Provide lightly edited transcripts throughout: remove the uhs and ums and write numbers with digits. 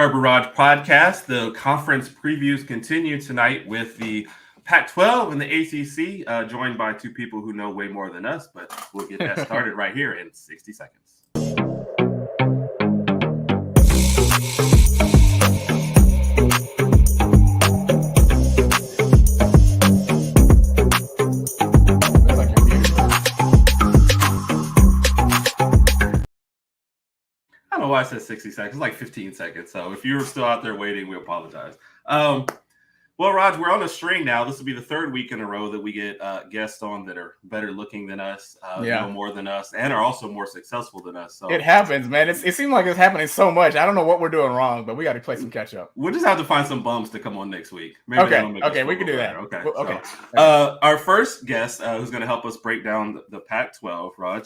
Herbert Raj podcast. The conference previews continue tonight with the Pac-12 and the ACC, joined by two people who know way more than us, but we'll get that started right here in 60 seconds. I don't know why I said 60 seconds. It's like 15 seconds. So if you're still out there waiting, we apologize. Well, Raj, we're on a string now. This will be the third week in a row that we get guests on that are better looking than us, know more than us, and are also more successful than us. So it happens, man. It seems like it's happening so much. I don't know what we're doing wrong, but we got to play some catch up. We'll just have to find some bums to come on next week. Maybe okay, we can do that. Okay. So, our first guest who's going to help us break down the Pac-12, Raj,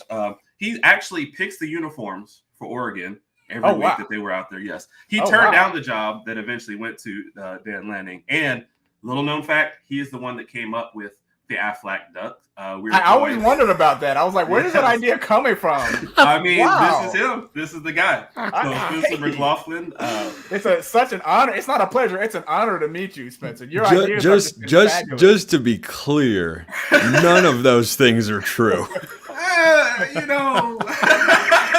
he actually picks the uniforms for Oregon every week that they were out there. Yes. He turned down the job that eventually went to Dan Lanning. And little known fact, he is the one that came up with the Aflac duck. I always wondered about that. I was like, where is that idea coming from? I mean, This is him. This is the guy. So Spencer McLaughlin. It's such an honor. It's not a pleasure. It's an honor to meet you, Spencer. Your ideas just to be clear, none of those things are true.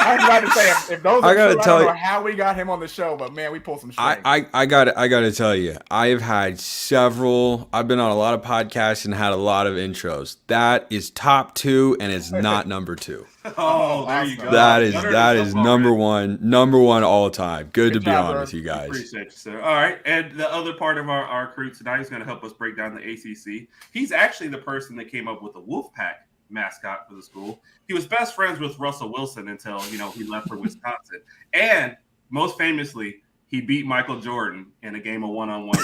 I was about to say, if those are true, I don't know how we got him on the show, but man, we pulled some strings. I gotta tell you, I have had I've been on a lot of podcasts and had a lot of intros. That is top 2 and it's not number 2. Oh, there you go. That is number one all time. Good to be on with you guys. Appreciate you, sir. All right. And the other part of our crew tonight is going to help us break down the ACC. He's actually the person that came up with the Wolfpack mascot for the school. He was best friends with Russell Wilson until he left for Wisconsin, and most famously he beat Michael Jordan in a game of one-on-one.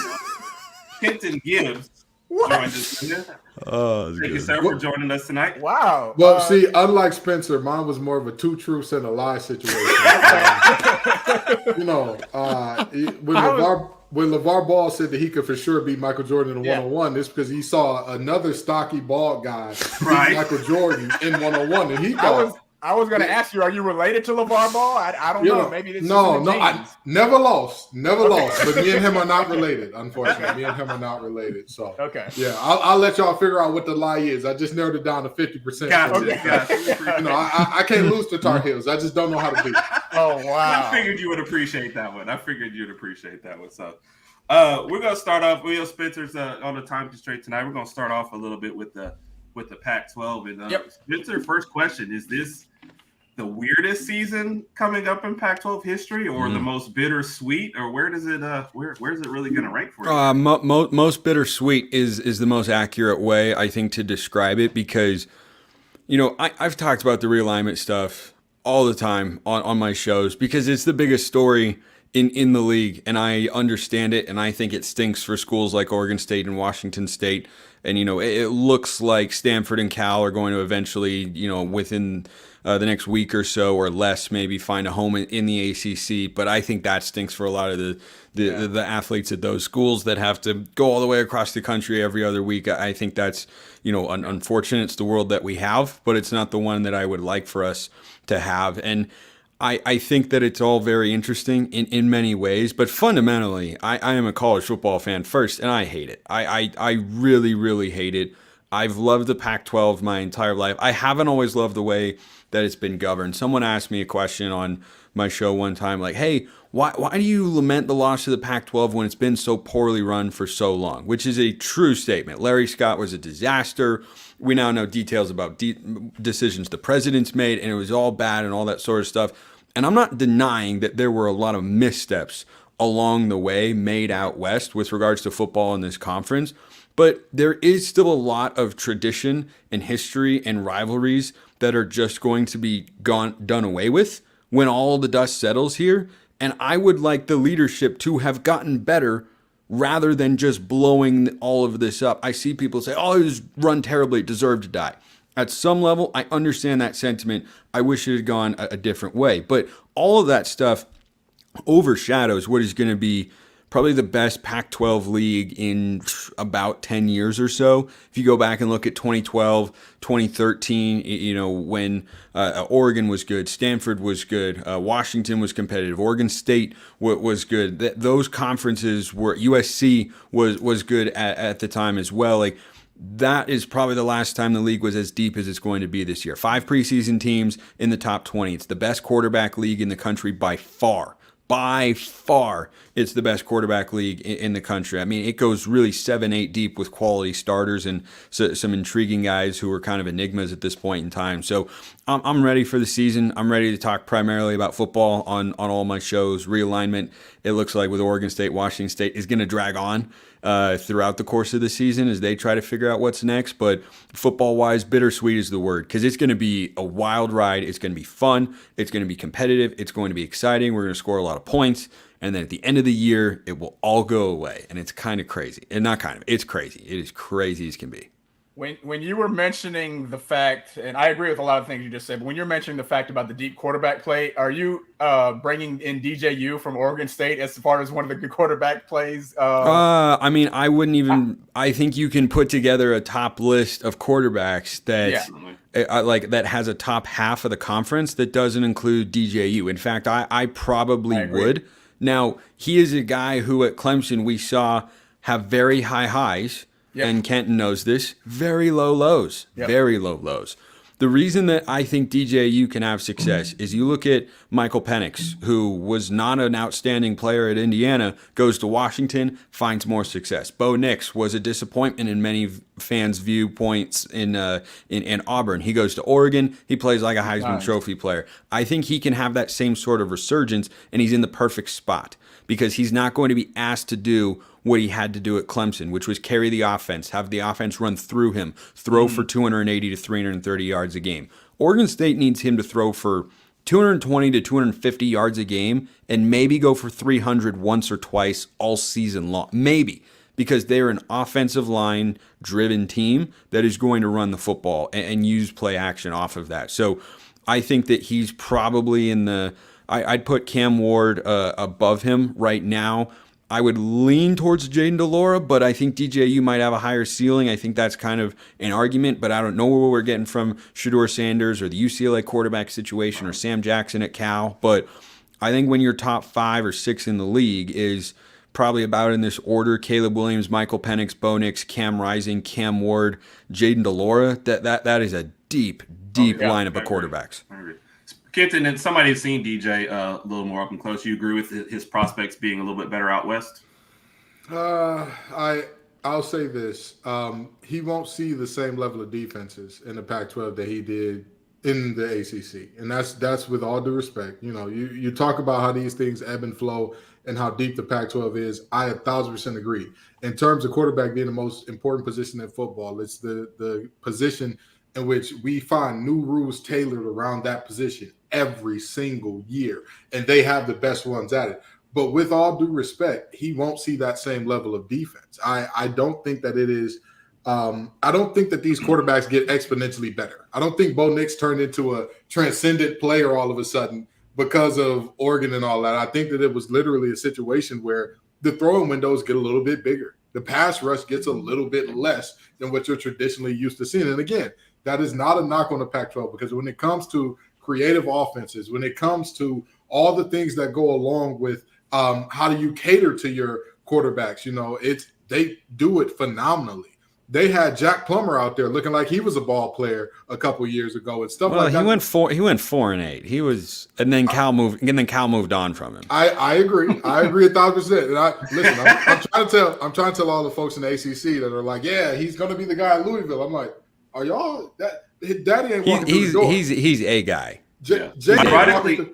Kenton Gibbs joined us. Thank you, sir, for joining us tonight. Wow. Well, see, unlike Spencer, mine was more of a 2 truths and a lie situation. When LeVar Ball said that he could for sure beat Michael Jordan in a one-on-one, it's because he saw another stocky, bald guy beat Michael Jordan in one-on-one, and he thought. I was going to ask you, are you related to LeVar Ball? I don't know. Maybe this I never lost. But me and him are not related, unfortunately. Me and him are not related. So, yeah, I'll let y'all figure out what the lie is. I just narrowed it down to 50%. I can't lose to Tar Heels. I just don't know how to beat it. Oh, wow. I figured you would appreciate that one. So, we're going to start off. Spencer's on a time constraint tonight. We're going to start off a little bit with the Pac-12. And Spencer, first question, is this the weirdest season coming up in Pac-12 history, or the most bittersweet, or where does it where's it really going to rank for you? Most bittersweet is the most accurate way, I think, to describe it, because I've talked about the realignment stuff all the time on my shows because it's the biggest story in the league, and I understand it, and I think it stinks for schools like Oregon State and Washington State. And, it looks like Stanford and Cal are going to eventually, within the next week or so or less, maybe find a home in the ACC. But I think that stinks for a lot of the athletes at those schools that have to go all the way across the country every other week. I think that's, unfortunate. It's the world that we have, but it's not the one that I would like for us to have. And I think that it's all very interesting in many ways, but fundamentally, I am a college football fan first, and I hate it. I really, really hate it. I've loved the Pac-12 my entire life. I haven't always loved the way that it's been governed. Someone asked me a question on my show one time, like, hey, why do you lament the loss of the Pac-12 when it's been so poorly run for so long? Which is a true statement. Larry Scott was a disaster. We now know details about decisions the president's made, and it was all bad and all that sort of stuff. And I'm not denying that there were a lot of missteps along the way made out west with regards to football in this conference. But there is still a lot of tradition and history and rivalries that are just going to be done away with when all the dust settles here. And I would like the leadership to have gotten better rather than just blowing all of this up. I see people say, oh, it was run terribly, it deserved to die. At some level, I understand that sentiment. I wish it had gone a different way. But all of that stuff overshadows what is going to be probably the best Pac-12 league in about 10 years or so. If you go back and look at 2012, 2013, when Oregon was good, Stanford was good, Washington was competitive, Oregon State was good. Those conferences were, USC was good at the time as well. Like, that is probably the last time the league was as deep as it's going to be this year. 5 preseason teams in the top 20. It's the best quarterback league in the country by far. By far, it's the best quarterback league in the country. I mean, it goes really 7-8 deep with quality starters and some intriguing guys who are kind of enigmas at this point in time. So I'm ready for the season. I'm ready to talk primarily about football on all my shows. Realignment, it looks like with Oregon State, Washington State is going to drag on throughout the course of the season as they try to figure out what's next. But football-wise, bittersweet is the word, because it's going to be a wild ride. It's going to be fun. It's going to be competitive. It's going to be exciting. We're going to score a lot of points. And then at the end of the year, it will all go away. And it's kind of crazy. And not kind of, it's crazy. It is crazy as can be. When you were mentioning the fact, and I agree with a lot of things you just said, but when you're mentioning the fact about the deep quarterback play, are you bringing in DJU from Oregon State as far as one of the good quarterback plays? I mean, I wouldn't even. I think you can put together a top list of quarterbacks that has a top half of the conference that doesn't include DJU. In fact, I probably would. Now, he is a guy who at Clemson we saw have very high highs. Yep. And Kenton knows this, very low lows, very low lows. The reason that I think DJU can have success is you look at Michael Penix, who was not an outstanding player at Indiana, goes to Washington, finds more success. Bo Nix was a disappointment in many fans' viewpoints in Auburn. He goes to Oregon, he plays like a Heisman Trophy player. I think he can have that same sort of resurgence, and he's in the perfect spot because he's not going to be asked to do what he had to do at Clemson, which was carry the offense, have the offense run through him, throw for 280 to 330 yards a game. Oregon State needs him to throw for 220 to 250 yards a game and maybe go for 300 once or twice all season long. Maybe, because they're an offensive line driven team that is going to run the football and use play action off of that. So I think that he's probably in the, I'd put Cam Ward above him right now. I would lean towards Jaden DeLora, but I think DJU might have a higher ceiling. I think that's kind of an argument, but I don't know where we're getting from Shedeur Sanders or the UCLA quarterback situation or Sam Jackson at Cal. But I think when you're top 5 or 6 in the league is probably about in this order: Caleb Williams, Michael Penix, Bo Nix, Cam Rising, Cam Ward, Jaden DeLora. That is a deep lineup of quarterbacks. Kenton, and somebody has seen DJ a little more up and close. You agree with his prospects being a little bit better out west? I'll say this: he won't see the same level of defenses in the Pac-12 that he did in the ACC, and that's with all due respect. You talk about how these things ebb and flow and how deep the Pac-12 is. I 1,000% agree. In terms of quarterback being the most important position in football, it's the position in which we find new rules tailored around that position every single year, and they have the best ones at it. But with all due respect, he won't see that same level of defense. I don't think that it is I don't think that these quarterbacks get exponentially better. I don't think Bo Nix turned into a transcendent player all of a sudden because of Oregon and all that. I think that it was literally a situation where the throwing windows get a little bit bigger. The pass rush gets a little bit less than what you're traditionally used to seeing. And again, that is not a knock on the Pac-12, because when it comes to creative offenses, when it comes to all the things that go along with how do you cater to your quarterbacks, they do it phenomenally. They had Jack Plummer out there looking like he was a ball player a couple years ago and stuff like that. He went 4-8. He was, and then Cal moved on from him. I agree. I agree 1,000%. And I'm trying to tell all the folks in the ACC that are like, yeah, he's going to be the guy at Louisville. I'm like, are y'all that? Daddy ain't walking through the door. He's a guy. Ironically,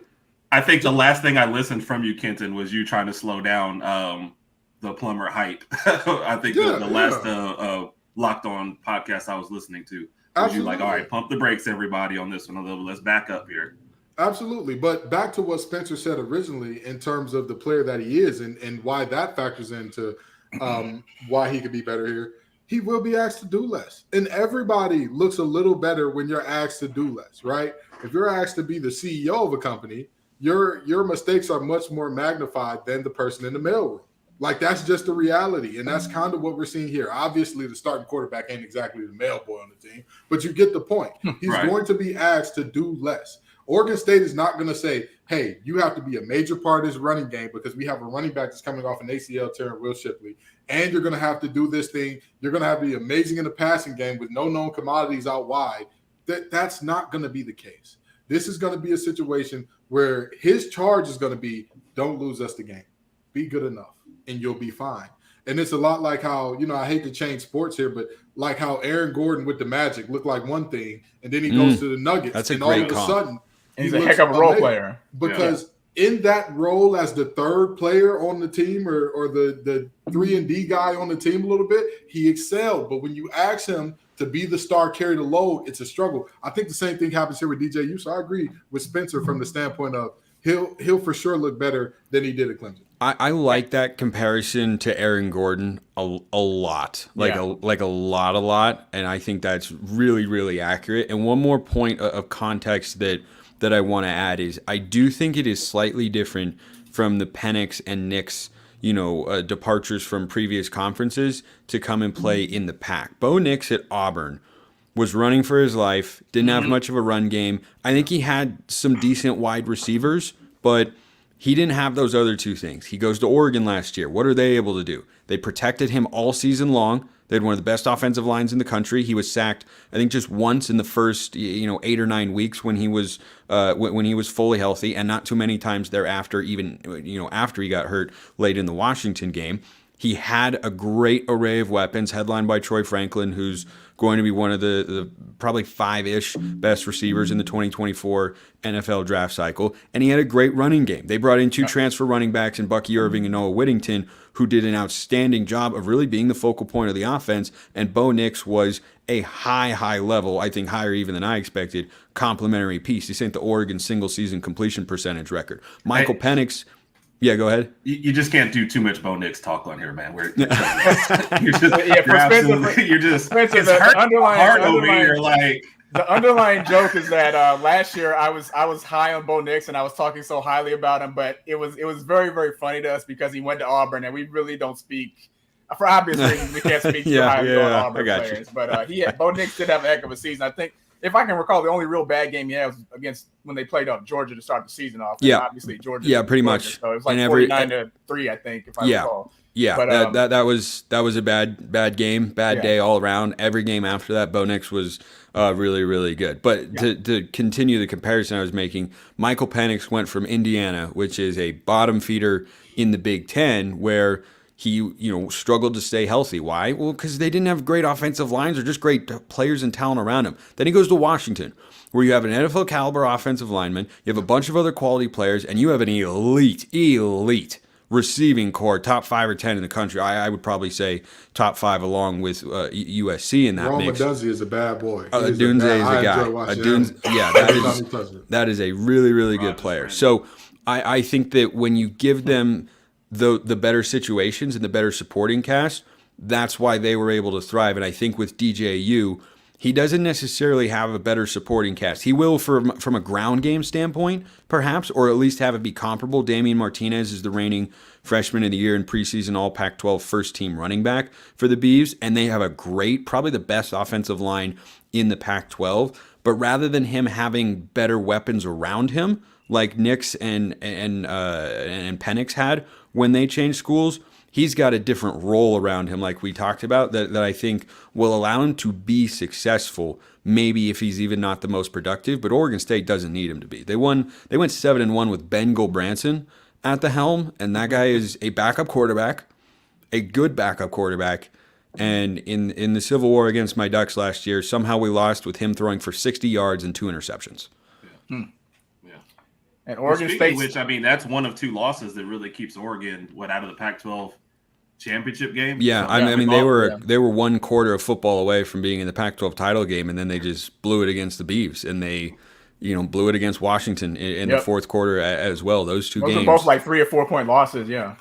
I think the last thing I listened from you, Kenton, was you trying to slow down the Plummer hype. I think the last Locked On podcast I was listening to. Was you like, all right, pump the brakes, everybody, on this one. Let's back up here. Absolutely. But back to what Spencer said originally in terms of the player that he is and why that factors into why he could be better here. He will be asked to do less. And everybody looks a little better when you're asked to do less, right? If you're asked to be the CEO of a company, your mistakes are much more magnified than the person in the mailroom. Like, that's just the reality, and that's kind of what we're seeing here. Obviously, the starting quarterback ain't exactly the male boy on the team, but you get the point. He's going to be asked to do less. Oregon State is not going to say, hey, you have to be a major part of this running game because we have a running back that's coming off an ACL tear in Will Shipley, and you're going to have to do this thing. You're going to have to be amazing in the passing game with no known commodities out wide. That's not going to be the case. This is going to be a situation where his charge is going to be, don't lose us the game. Be good enough, and you'll be fine. And it's a lot like how, I hate to change sports here, but like how Aaron Gordon with the Magic looked like one thing, and then he goes to the Nuggets, That's a and great all of a sudden, he's a heck of a role player. Because in that role as the third player on the team or the 3-and-D guy on the team a little bit, he excelled. But when you ask him to be the star, carry the load, it's a struggle. I think the same thing happens here with DJU. So I agree with Spencer from the standpoint of he'll for sure look better than he did at Clemson. I like that comparison to Aaron Gordon a lot, a lot, and I think that's really, really accurate. And one more point of context that I want to add is I do think it is slightly different from the Penix and Nix, departures from previous conferences to come and play in the Pac. Bo Nix at Auburn was running for his life, didn't have much of a run game. I think he had some decent wide receivers, but he didn't have those other two things. He goes to Oregon last year. What are they able to do? They protected him all season long. They had one of the best offensive lines in the country. He was sacked, I think, just once in the first 8 or 9 weeks when he was fully healthy, and not too many times thereafter, even after he got hurt late in the Washington game. He had a great array of weapons, headlined by Troy Franklin, who's going to be one of the probably 5-ish best receivers in the 2024 NFL draft cycle. And he had a great running game. They brought in 2 transfer running backs in Bucky Irving and Noah Whittington, who did an outstanding job of really being the focal point of the offense. And Bo Nix was a high level, I think higher even than I expected, complimentary piece. He sent the Oregon single-season completion percentage record. Michael Penix... Yeah, go ahead. You just can't do too much Bo Nix talk on here, man. It's hard over here. Like, the underlying joke is that last year I was high on Bo Nix and I was talking so highly about him, but it was very, very funny to us because he went to Auburn and we really don't speak. For obvious reasons, we can't speak too highly on Auburn players. But Bo Nix did have a heck of a season. I think, if I can recall, the only real bad game he had was against when they played Georgia to start the season off. Yeah, obviously Georgia. Yeah, pretty much. So it was like 49-3, I think, if I recall. Yeah, but, that was a bad game, bad day all around. Every game after that, Bo Nix was really, really good. But to continue the comparison I was making, Michael Penix went from Indiana, which is a bottom feeder in the Big Ten, where he, struggled to stay healthy. Why? Well, because they didn't have great offensive lines or just great players and talent around him. Then he goes to Washington, where you have an NFL caliber offensive lineman, you have a bunch of other quality players, and you have an elite receiving core, top 5 or 10 in the country. I would probably say top 5 along with USC in that mix. Rome Odunze is a bad boy. Dunze is a guy. That is a really, really good player. So I think that when you give them the better situations and the better supporting cast, that's why they were able to thrive. And I think with DJU, he doesn't necessarily have a better supporting cast. He will from a ground game standpoint, perhaps, or at least have it be comparable. Damian Martinez is the reigning freshman of the year in preseason All Pac-12 first-team running back for the Beavs, and they have a great, probably the best offensive line in the Pac-12. But rather than him having better weapons around him, like Nix and Penix had when they changed schools, he's got a different role around him, like we talked about, that I think will allow him to be successful, maybe if he's even not the most productive, but Oregon State doesn't need him to be. They went 7-1 with Ben Gulbranson at the helm, and that guy is a backup quarterback, a good backup quarterback, and in the Civil War against my Ducks last year, somehow we lost with him throwing for 60 yards and 2 interceptions. Yeah. And Oregon State, which, I mean, that's one of 2 losses that really keeps Oregon out of the Pac-12 championship game. Yeah, so, I mean, they were 1 quarter of football away from being in the Pac-12 title game, and then they just blew it against the Beavs, and they, blew it against Washington in the fourth quarter as well. Those games were both like 3 or 4 point losses. Yeah,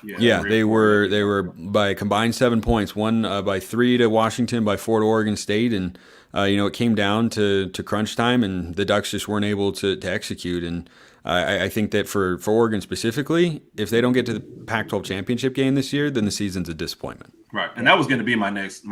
they were by combined 7 points. One by 3 to Washington, by 4 to Oregon State, and it came down to crunch time, and the Ducks just weren't able to execute. And I think that for Oregon specifically, if they don't get to the Pac-12 championship game this year, then the season's a disappointment. Right, and that was going to be my next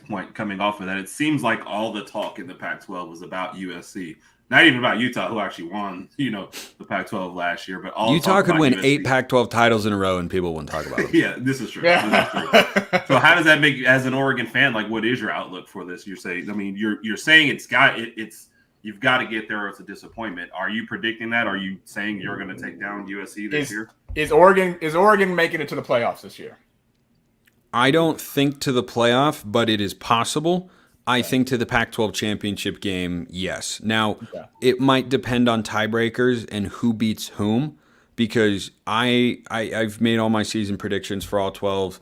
point coming off of that. It seems like all the talk in the Pac-12 was about USC, not even about Utah, who actually won, the Pac-12 last year. But all Utah could win USC. 8 Pac-12 titles in a row, and people wouldn't talk about it. Yeah, this is true. So how does that make, as an Oregon fan, like, what is your outlook for this? You're saying, you're saying you've got to get there, or it's a disappointment. Are you predicting that? Are you saying you're going to take down USC this year? Is Oregon making it to the playoffs this year? I don't think to the playoff, but it is possible. I think to the Pac-12 championship game, yes. Now, it might depend on tiebreakers and who beats whom, because I've made all my season predictions for all 12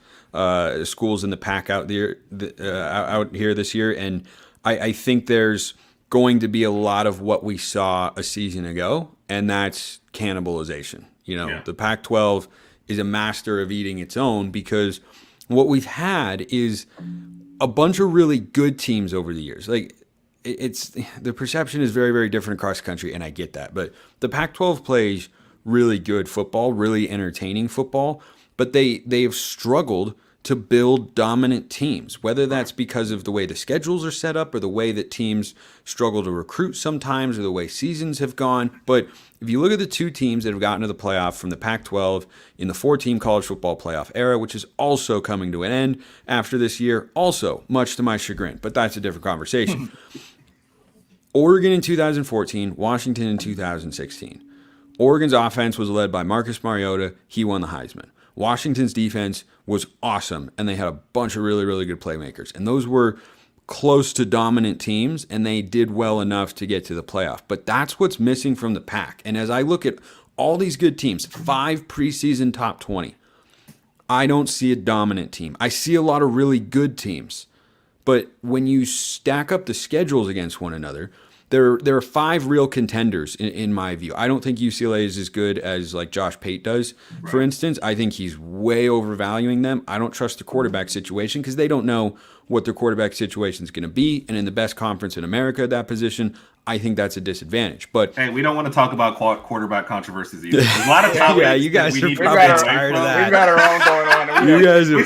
schools in the Pac out here this year, and I think there's going to be a lot of what we saw a season ago, and that's cannibalization. The Pac-12 is a master of eating its own, because what we've had is a bunch of really good teams over the years. Like, it's the perception is very, very different across the country, and I get that. But the Pac-12 plays really good football, really entertaining football, but they've struggled to build dominant teams, whether that's because of the way the schedules are set up or the way that teams struggle to recruit sometimes or the way seasons have gone. But if you look at the 2 teams that have gotten to the playoff from the Pac-12 in the 4-team college football playoff era, which is also coming to an end after this year, also much to my chagrin, but that's a different conversation. Oregon in 2014, Washington in 2016. Oregon's offense was led by Marcus Mariota. He won the Heisman. Washington's defense was awesome, and they had a bunch of really, really good playmakers. And those were close to dominant teams, and they did well enough to get to the playoff. But that's what's missing from the Pac. And as I look at all these good teams, 5 preseason top 20, I don't see a dominant team. I see a lot of really good teams. But when you stack up the schedules against one another, there are 5 real contenders in my view. I don't think UCLA is as good as like Josh Pate does, for instance. I think he's way overvaluing them. I don't trust the quarterback situation because they don't know what their quarterback situation is going to be. And in the best conference in America at that position, I think that's a disadvantage. But hey, we don't want to talk about quarterback controversies either. There's a lot of topics. Yeah, you guys are probably tired of that. We've got our own going on. You guys are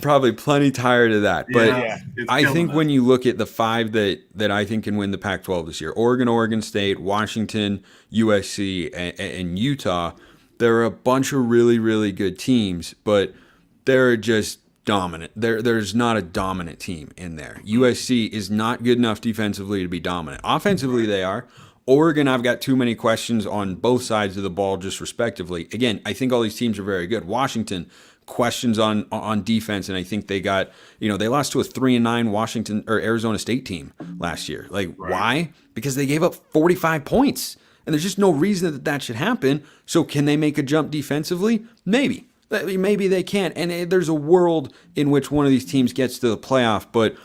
probably plenty tired of that. But I think when you look at the 5 that I think can win the Pac-12 this year, Oregon, Oregon State, Washington, USC, and Utah, there are a bunch of really, really good teams, but they're just dominant. There's not a dominant team in there. USC is not good enough defensively to be dominant. Offensively, they are. Oregon, I've got too many questions on both sides of the ball, just respectively. Again, I think all these teams are very good. Washington, questions on defense, and I think they got, they lost to a 3-9 Washington or Arizona State team last year. Why? Because they gave up 45 points, and there's just no reason that should happen. So can they make a jump defensively? Maybe. Maybe they can. And there's a world in which one of these teams gets to the playoff. But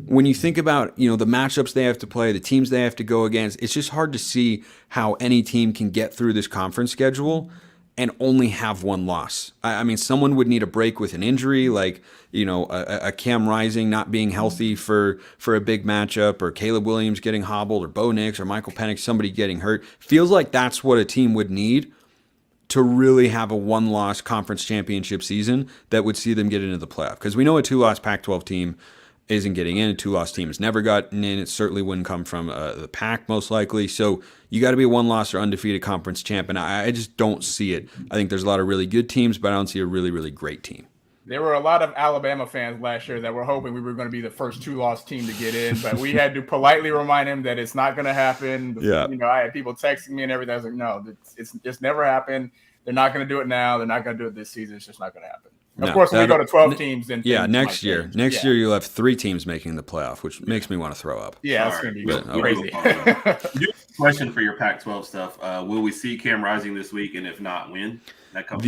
when you think about, the matchups they have to play, the teams they have to go against, it's just hard to see how any team can get through this conference schedule and only have one loss. I mean, someone would need a break with an injury, like, a Cam Rising not being healthy for a big matchup, or Caleb Williams getting hobbled, or Bo Nix, or Michael Penix, somebody getting hurt. Feels like that's what a team would need to really have a 1-loss conference championship season that would see them get into the playoff. Because we know a 2-loss Pac-12 team isn't getting in. A 2-loss team has never gotten in. It certainly wouldn't come from the Pac, most likely. So you got to be a 1-loss or undefeated conference champ, and I just don't see it. I think there's a lot of really good teams, but I don't see a really, really great team. There were a lot of Alabama fans last year that were hoping we were going to be the first 2-loss team to get in, but we had to politely remind them that it's not going to happen. Yeah. I had people texting me and everything. I was like, no, it's never happened. They're not going to do it now. They're not going to do it this season. It's just not going to happen. Of course, when we go to 12 teams, then next year you'll have 3 teams making the playoff, which makes me want to throw up. Yeah, it's going to be crazy. Question for your Pac-12 stuff: will we see Cam Rising this week, and if not, when? That comes.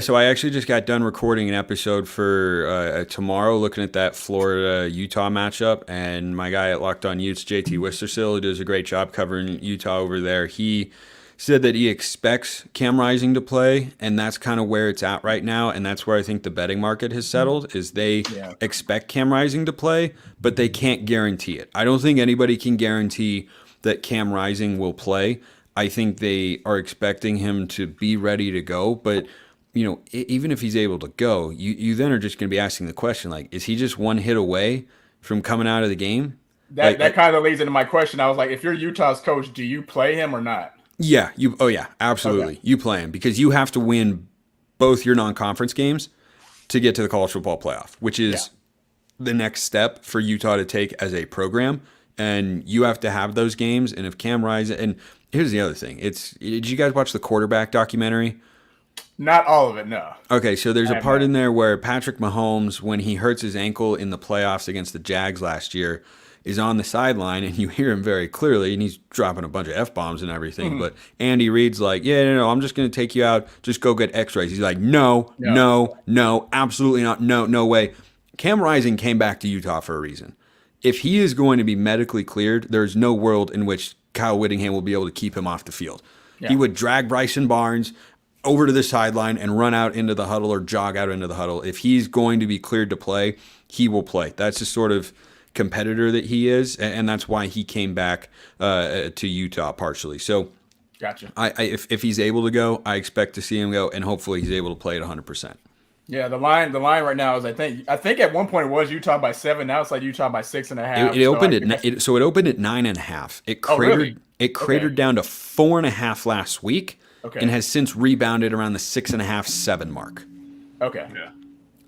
So I actually just got done recording an episode for tomorrow, looking at that Florida-Utah matchup, and my guy at Locked On Utes, JT Wistersill, who does a great job covering Utah over there, he said that he expects Cam Rising to play, and that's kind of where it's at right now, and that's where I think the betting market has settled, is they expect Cam Rising to play, but they can't guarantee it. I don't think anybody can guarantee that Cam Rising will play. I think they are expecting him to be ready to go. But, even if he's able to go, you then are just going to be asking the question, like, is he just one hit away from coming out of the game? That kind of leads into my question. I was like, if you're Utah's coach, do you play him or not? Yeah. Absolutely. Okay. You play him because you have to win both your non-conference games to get to the college football playoff, which is the next step for Utah to take as a program. And you have to have those games. And if Cam Rising, and here's the other thing. Did you guys watch the quarterback documentary? Not all of it, no. Okay, so there's a part in there where Patrick Mahomes, when he hurts his ankle in the playoffs against the Jags last year, is on the sideline, and you hear him very clearly, and he's dropping a bunch of F-bombs and everything. But Andy Reid's like, no, I'm just going to take you out. Just go get x-rays. He's like, no, absolutely not. No way. Cam Rising came back to Utah for a reason. If he is going to be medically cleared, there's no world in which Kyle Whittingham will be able to keep him off the field. Yeah. He would drag Bryson Barnes over to the sideline and run out into the huddle or jog out into the huddle. If he's going to be cleared to play, he will play. That's the sort of competitor that he is, and that's why he came back to Utah partially. So, gotcha. If he's able to go, I expect to see him go, and hopefully he's able to play at 100%. Yeah, the line right now is I think at one point it was Utah by 7. Now it's like Utah by 6.5. It opened at 9.5. It cratered down to 4.5 last week. Okay. And has since rebounded around the 6.5, 7 mark. Okay. Yeah.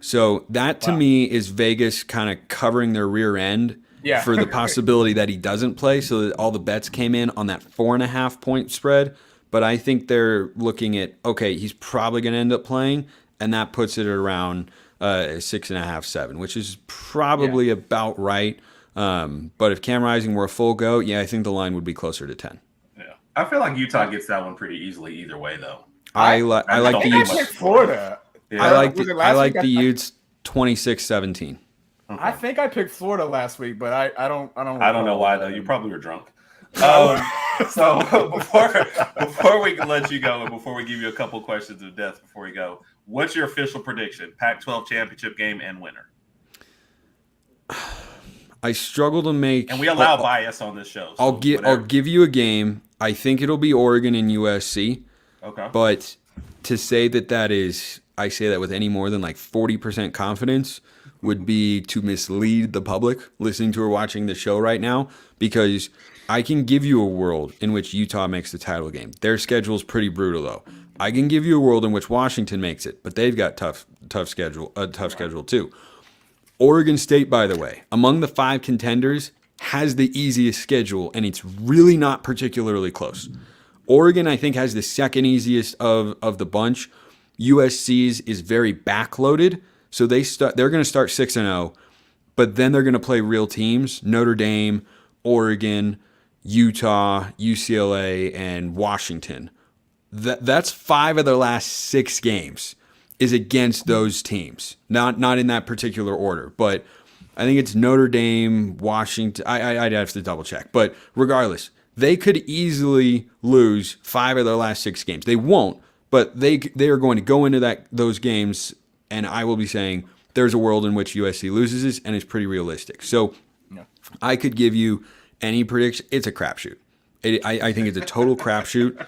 So that to me is Vegas kind of covering their rear end for the possibility that he doesn't play. So that all the bets came in on that 4.5 point spread. But I think they're looking at, okay, he's probably going to end up playing. And that puts it around 6.5, 7, which is probably about right. But if Cam Rising were a full go, I think the line would be closer to 10. I feel like Utah gets that one pretty easily either way, though. I like the Utes. Florida. Yeah. I like the Utes 26-17. Okay. I think I picked Florida last week, but I don't know why though. You probably were drunk. So before we let you go and before we give you a couple questions of death before we go, what's your official prediction? Pac-12 championship game and winner. I struggle to make, and we allow bias on this show. So I'll give you a game. I think it'll be Oregon and USC. Okay. But to say that is, I say that with any more than like 40% confidence would be to mislead the public listening to or watching the show right now, because I can give you a world in which Utah makes the title game. Their schedule is pretty brutal though. I can give you a world in which Washington makes it, but they've got tough schedule too. Oregon State, by the way, among the 5 contenders, has the easiest schedule, and it's really not particularly close. Oregon, I think, has the second easiest of the bunch. USC's is very backloaded, so they're going to start 6-0, but then they're going to play real teams: Notre Dame, Oregon, Utah, UCLA, and Washington. That's 5 of their last 6 games is against those teams. Not in that particular order, but I think it's Notre Dame, Washington. I'd have to double check. But regardless, they could easily lose 5 of their last 6 games. They won't, but they are going to go into those games, and I will be saying there's a world in which USC loses this, and it's pretty realistic. So I could give you any prediction. It's a crapshoot. I think it's a total crapshoot.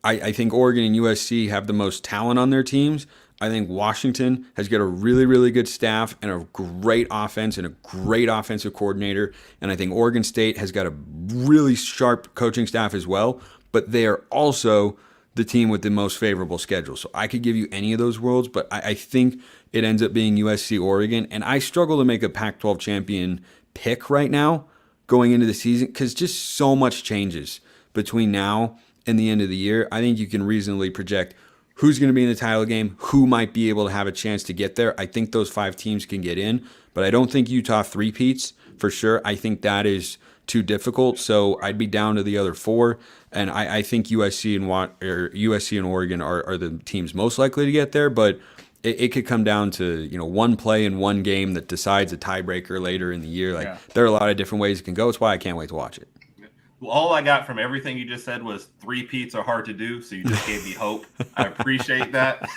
I think Oregon and USC have the most talent on their teams. I think Washington has got a really, really good staff and a great offense and a great offensive coordinator. And I think Oregon State has got a really sharp coaching staff as well. But they are also the team with the most favorable schedule. So I could give you any of those worlds, but I think it ends up being USC, Oregon. And I struggle to make a Pac-12 champion pick right now going into the season because just so much changes between now and the end of the year. I think you can reasonably project who's going to be in the title game, who might be able to have a chance to get there. I think those 5 teams can get in, but I don't think Utah three-peats for sure. I think that is too difficult, so I'd be down to the other 4, and I think USC and Oregon are the teams most likely to get there, but it could come down to one play in one game that decides a tiebreaker later in the year. There are a lot of different ways it can go. It's why I can't wait to watch it. Well, all I got from everything you just said was 3-peats are hard to do, so you just gave me hope. I appreciate that.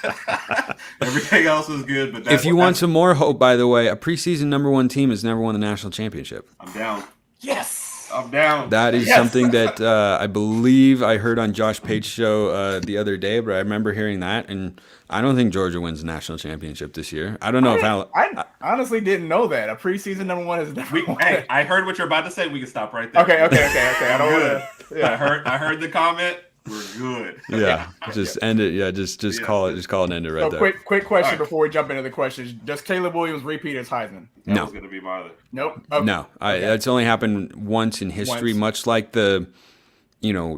Everything else was good, but if you want some more hope, by the way, a preseason number 1 team has never won the national championship. I'm down. Yes. I'm down. That is something that I believe I heard on Josh Pate's show the other day, but I remember hearing that, and I don't think Georgia wins the national championship this year. I don't know I honestly didn't know that. A preseason number one is never won. Hey, I heard what you're about to say. We can stop right there. Okay. I don't want to. Yeah. I heard the comment. We're good. Yeah, just end it. Yeah, just call it. Just call it. End it right there. Quick question before we jump into the questions: does Caleb Williams repeat as Heisman? No. That's going to be my. Nope. Okay. No, that's only happened once in history. Much like the,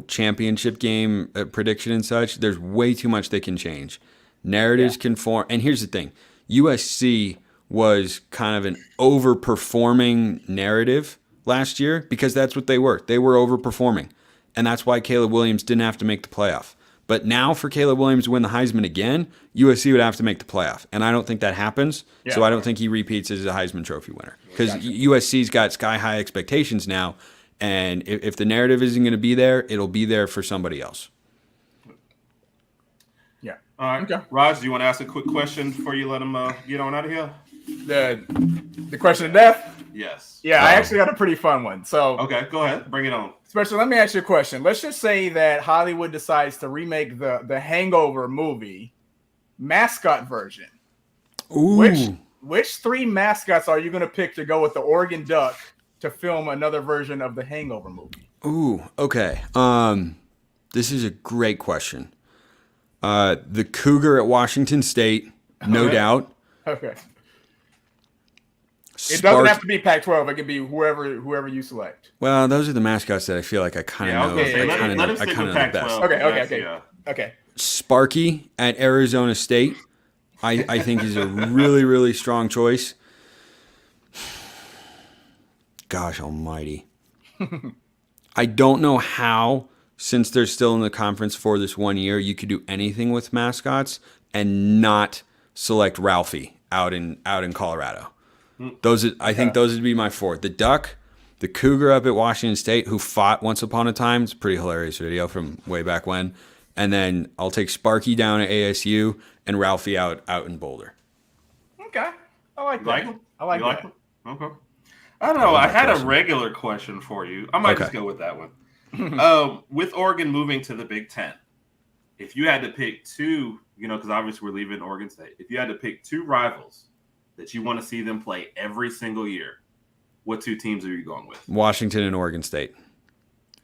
championship game prediction and such. There's way too much they can change. Narratives can form, and here's the thing: USC was kind of an overperforming narrative last year because that's what they were. They were overperforming. And that's why Caleb Williams didn't have to make the playoff. But now for Caleb Williams to win the Heisman again, USC would have to make the playoff. And I don't think that happens. Yeah. So I don't think he repeats as a Heisman Trophy winner. Because USC's got sky-high expectations now. And if the narrative isn't going to be there, it'll be there for somebody else. Yeah. All right. Okay. Raj, do you want to ask a quick question before you let him get on out of here? The question of death? Yes. Yeah, I actually got a pretty fun one. So okay, go ahead. Bring it on. Spencer, let me ask you a question. Let's just say that Hollywood decides to remake the Hangover movie mascot version. Ooh. Which three mascots are you going to pick to go with the Oregon Duck to film another version of the Hangover movie? Ooh, okay. This is a great question. The Cougar at Washington State, no doubt. Okay. It doesn't have to be Pac-12. It could be whoever you select. Well, those are the mascots that I feel like I kind of know. Okay, let him stick with Pac-12. Okay. Sparky at Arizona State, I think is a really, really strong choice. Gosh almighty. I don't know how, since they're still in the conference for this 1 year, you could do anything with mascots and not select Ralphie out in Colorado. I think those would be my four. The Duck, the Cougar up at Washington State, who fought once upon a time. It's a pretty hilarious video from way back when. And then I'll take Sparky down at ASU and Ralphie out in Boulder. Okay. I like that. I like that. Okay. I don't know. I had a regular question for you. I might just go with that one. With Oregon moving to the Big Ten, if you had to pick two, because obviously we're leaving Oregon State. If you had to pick two rivals that you want to see them play every single year, what two teams are you going with? Washington and Oregon State.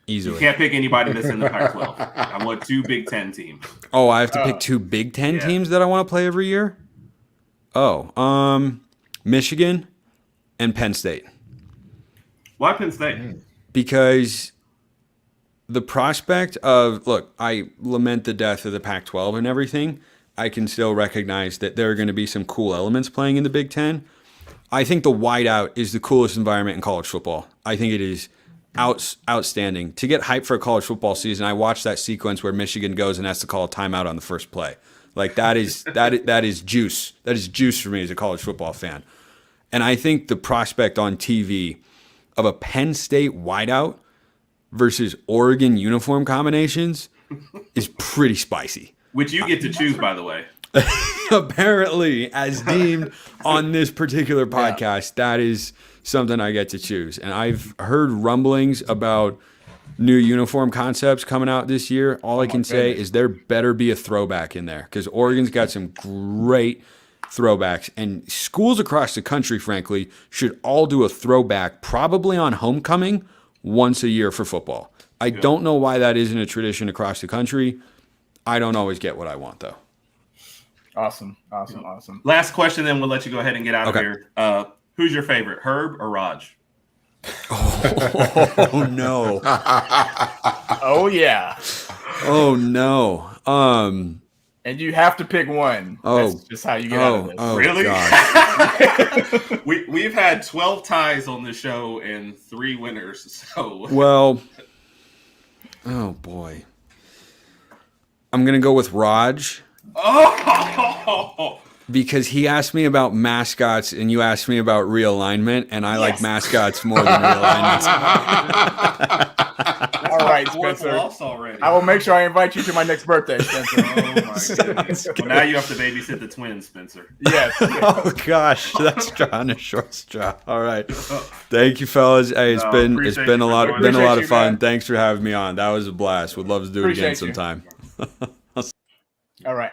Easily. You can't pick anybody that's in the Pac-12. I want two Big Ten teams. Oh, I have to pick two Big Ten teams that I want to play every year? Oh, Michigan and Penn State. Why Penn State? Because the prospect of, look, I lament the death of the Pac-12 and everything. I can still recognize that there are going to be some cool elements playing in the Big Ten. I think the whiteout is the coolest environment in college football. I think it is outstanding. To get hyped for a college football season, I watched that sequence where Michigan goes and has to call a timeout on the first play. Like that is juice. That is juice for me as a college football fan. And I think the prospect on TV of a Penn State whiteout versus Oregon uniform combinations is pretty spicy. Which you get to choose, by the way. Apparently, as deemed on this particular podcast, that is something I get to choose. And I've heard rumblings about new uniform concepts coming out this year. All I can say is there better be a throwback in there because Oregon's got some great throwbacks. And schools across the country, frankly, should all do a throwback probably on homecoming once a year for football. I don't know why that isn't a tradition across the country. I don't always get what I want, though. Awesome. Last question, then we'll let you go ahead and get out of here. Who's your favorite, Herb or Raj? Oh no. Oh, yeah. Oh, no. And you have to pick one. That's just how you get out of this. Really? We've had 12 ties on the show and 3 winners. So well, oh boy. I'm going to go with Raj. Oh! Because he asked me about mascots and you asked me about realignment, and I like mascots more than realignments. All right, Spencer. Already. I will make sure I invite you to my next birthday, Spencer. Oh my goodness! Well, now you have to babysit the twins, Spencer. Yes. Oh gosh, that's drawing a short straw. All right, thank you, fellas. Hey, it's been a lot of fun. Man. Thanks for having me on. That was a blast. Would love to do it again sometime. All right.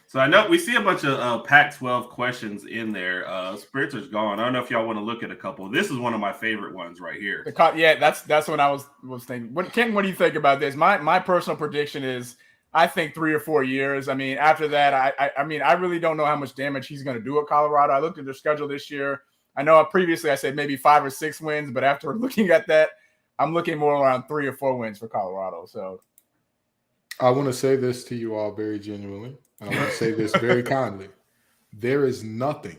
So I know we see a bunch of Pac-12 questions in there. Spencer's gone. I don't know if y'all want to look at a couple. This is one of my favorite ones right here. Yeah, that's what I was thinking. Ken, what do you think about this? My personal prediction is I think 3 or 4 years. I mean, after that, I really don't know how much damage he's going to do at Colorado. I looked at their schedule this year. I know previously I said maybe 5 or 6 wins, but after looking at that, I'm looking more around 3 or 4 wins for Colorado. So I want to say this to you all very genuinely. I want to say this very kindly. There is nothing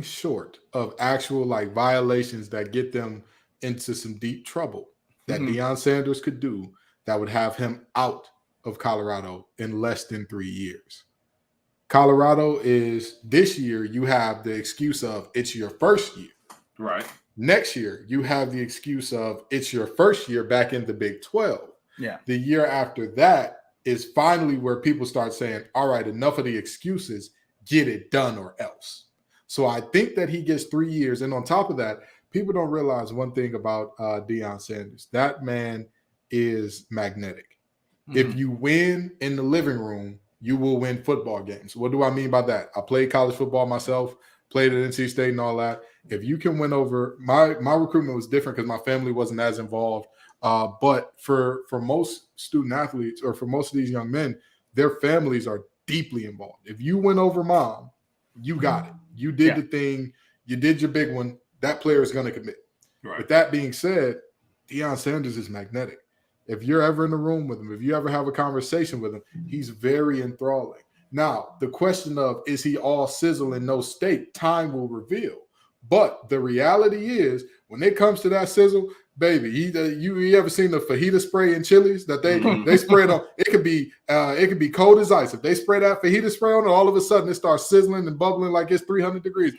short of actual violations that get them into some deep trouble that Deion Sanders could do that would have him out of Colorado in less than 3 years. Colorado is this year, you have the excuse of it's your first year. Right. Next year, you have the excuse of it's your first year back in the Big 12. Yeah. The year after that is finally where people start saying, all right, enough of the excuses, get it done or else. So I think that he gets 3 years. And on top of that, people don't realize one thing about Deion Sanders. That man is magnetic. If you win in the living room, you will win football games. What do I mean by that? I played college football myself, played at NC State and all that. If you can win over, my recruitment was different because my family wasn't as involved. But for most student athletes or for most of these young men, their families are deeply involved. If you win over mom, you got it. You did the thing. You did your big one. That player is going to commit. Right. With that being said, Deion Sanders is magnetic. If you're ever in the room with him, if you ever have a conversation with him, he's very enthralling. Now, the question of is he all sizzle and no steak, time will reveal. But the reality is when it comes to that sizzle, baby, you ever seen the fajita spray in Chili's that they spray it on? It could be cold as ice. If they spray that fajita spray on it, all of a sudden it starts sizzling and bubbling like it's 300 degrees.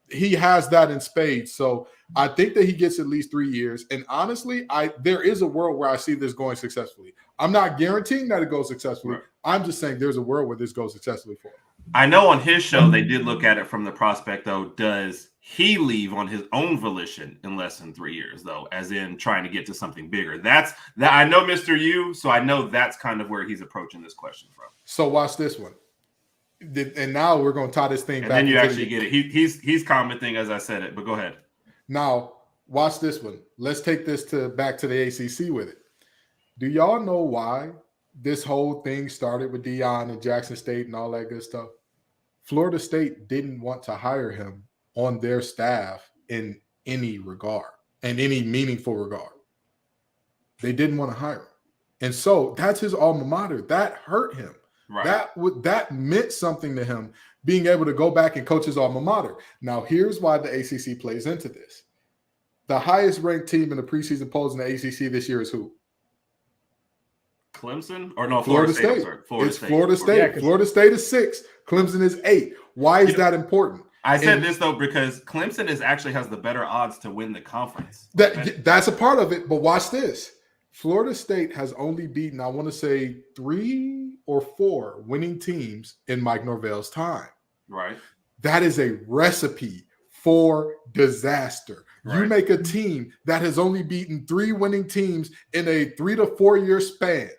He has that in spades. So I think that he gets at least 3 years. And honestly, there is a world where I see this going successfully. I'm not guaranteeing that it goes successfully. Right. I'm just saying there's a world where this goes successfully for him. I know on his show they did look at it from the prospect, though, does he leave on his own volition in less than 3 years, though, as in trying to get to something bigger? That's that. I know Mr. U, so I know that's kind of where he's approaching this question from. So watch this one. And now we're going to tie this thing back. And then you actually get it. He's commenting as I said it, but go ahead. Now, watch this one. Let's take this back to the ACC with it. Do y'all know why this whole thing started with Deion and Jackson State and all that good stuff? Florida State didn't want to hire him on their staff in any regard, in any meaningful regard. They didn't want to hire him. And so that's his alma mater. That hurt him. Right. That meant something to him, being able to go back and coach his alma mater. Now, here's why the ACC plays into this. The highest ranked team in the preseason polls in the ACC this year is who? Clemson? Or no, Florida State. Florida State. Yeah, Florida State is 6. Clemson is 8. Why is that important? I said this, though, because Clemson actually has the better odds to win the conference. That's a part of it, but watch this. Florida State has only beaten, I want to say, 3 or 4 winning teams in Mike Norvell's time. Right. That is a recipe for disaster. Right. You make a team that has only beaten 3 winning teams in a 3 to 4 year span.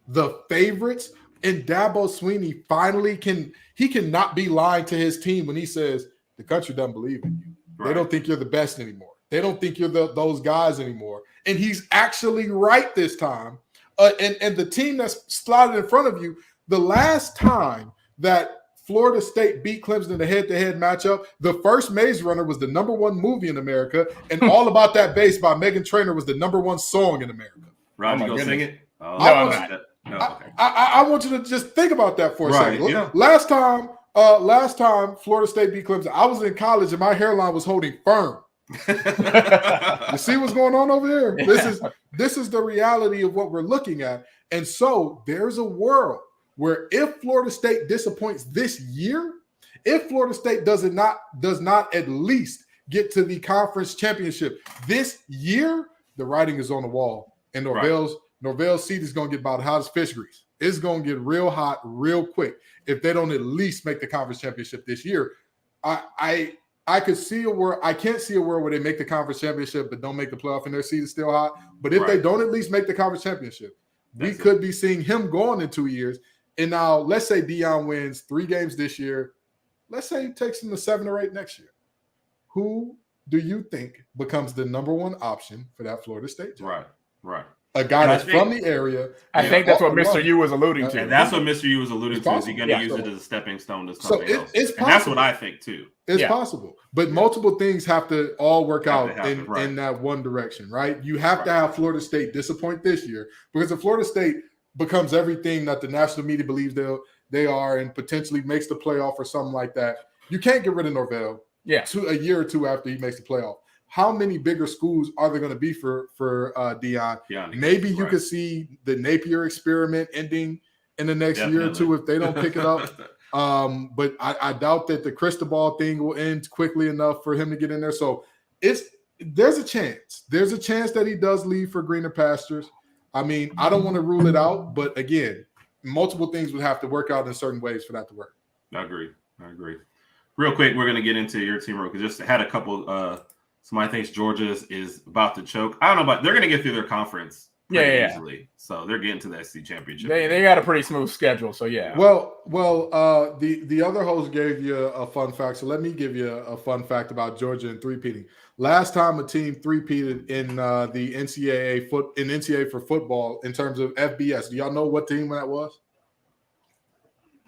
The favorites, and Dabo Swinney finally cannot be lying to his team when he says the country doesn't believe in you. Right. They don't think you're the best anymore. They don't think you're those guys anymore. And he's actually right this time. And the team that's slotted in front of you, the last time that Florida State beat Clemson in the head-to-head matchup, the first Maze Runner was the #1 movie in America, and All About That Bass by Meghan Trainor was the #1 song in America. Rob, you go sing it? Oh, I want you to just think about that for a second. Yeah. Last time Florida State beat Clemson, I was in college and my hairline was holding firm. You see what's going on over there? This is the reality of what we're looking at. And so there's a world where if Florida State disappoints this year, if Florida State does not at least get to the conference championship this year, the writing is on the wall. and Norvell's seat is going to get about hot as fish grease. It's going to get real hot real quick if they don't at least make the conference championship this year. I could see a world. I can't see a world where they make the conference championship but don't make the playoff and their seat is still hot. But if they don't at least make the conference championship, we could be seeing him going in 2 years. And now let's say Deion wins 3 games this year. Let's say he takes him to 7 or 8 next year. Who do you think becomes the number 1 option for that Florida State job? Right. A guy that's from the area. I think that's what Mr. U was alluding to. And that's what Mr. U was alluding to. Is he going to use it as a stepping stone to something else? It's and that's what I think too. It's possible. But multiple things have to all work out in that one direction, right? You have to have Florida State disappoint this year, because if Florida State becomes everything that the national media believes they are and potentially makes the playoff or something like that, you can't get rid of Norvell a year or 2 after he makes the playoff. How many bigger schools are there going to be for Deion? Maybe you could see the Napier experiment ending in the next year or 2 if they don't pick it up. But I doubt that the Cristobal thing will end quickly enough for him to get in there. So there's a chance. There's a chance that he does leave for greener pastures. I mean, I don't want to rule it out, but again, multiple things would have to work out in certain ways for that to work. I agree. Real quick, we're going to get into your team because just had a couple. Somebody thinks Georgia is about to choke. I don't know, but they're going to get through their conference easily. So they're getting to the SEC championship. They got a pretty smooth schedule. So yeah. Well, the other host gave you a fun fact. So let me give you a fun fact about Georgia and three-peating. Last time a team three-peated in the NCAA for football in terms of FBS. Do y'all know what team that was?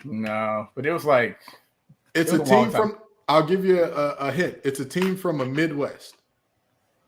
No, but it was like it's a team from. I'll give you a hint. It's a team from a Midwest.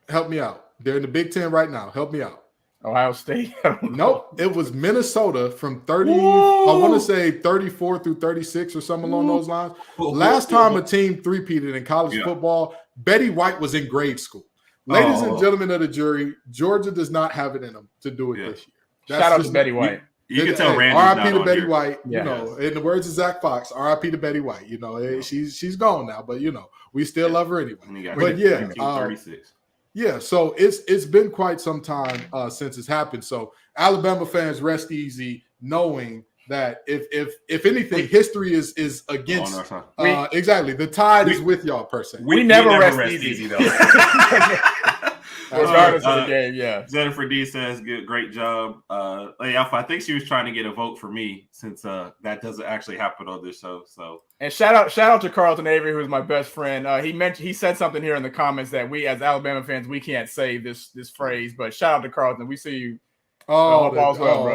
Help me out. They're in the Big Ten right now. Help me out. Ohio State? Nope. It was Minnesota from 30, Whoa! I want to say 34 through 36 or something along those lines. Last time a team three-peated in college football, Betty White was in grade school. Ladies and gentlemen of the jury, Georgia does not have it in them to do it this year. Shout out to Betty White. You can tell Randy's R.I.P. to Betty here. White. You know, in the words of Zach Fox, R.I.P. to Betty White. You know, she's gone now, but you know, we still love her anyway. But 36. Yeah, so it's been quite some time since it's happened. So Alabama fans, rest easy, knowing that if anything, history is against exactly the tide is with y'all per se. We never rest easy though. Regardless of the game, Jennifer D says, great job. I think she was trying to get a vote for me since that doesn't actually happen on this show. So and shout out to Carlton Avery, who's my best friend. He said something here in the comments that we as Alabama fans we can't say this phrase, but shout out to Carlton. We see you. Bro.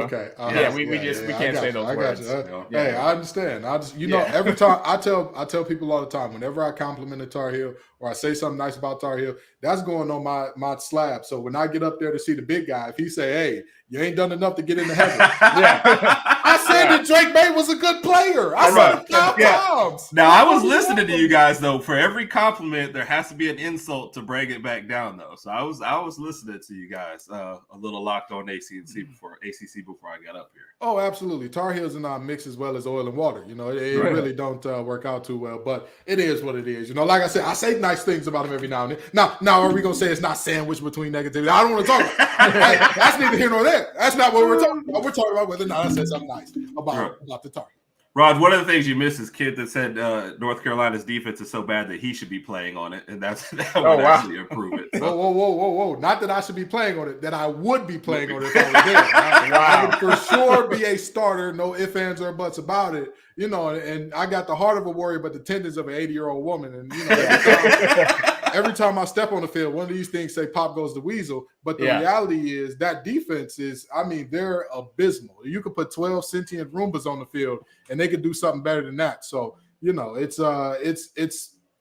Okay. We can't say those words. Hey, I understand. Every time I tell people all the time, whenever I compliment a Tar Heel or I say something nice about Tar Heel, that's going on my slab. So when I get up there to see the big guy, if he say, "Hey, you ain't done enough to get into heaven," I said that Drake May was a good player. I said it 5 times. Now I was listening to you guys though. For every compliment, there has to be an insult to bring it back down though. So I was listening to you guys a little locked on ACC before I got up here. Oh, absolutely. Tar Heels and I mix as well as oil and water. You know, it really don't work out too well, but it is what it is. You know, like I said, I say nice things about him every now and then. Now are we gonna say it's not sandwiched between negativity? I don't want to talk about it. That's neither here nor there. That's not what we're talking about. We're talking about whether or not I said something nice about the Tar Heels. Rod, one of the things you missed is Kid that said North Carolina's defense is so bad that he should be playing on it, and that would actually improve it. So. Whoa. Not that I should be playing on it, that I would be playing on it if I was there. I would for sure be a starter, no ifs, ands, or buts about it. You know, and I got the heart of a warrior, but the tendons of an 80-year-old woman. And, you know, every time I step on the field, one of these things say pop goes the weasel. But the reality is that defense is, they're abysmal. You could put 12 sentient Roombas on the field and they could do something better than that. So, you know, it's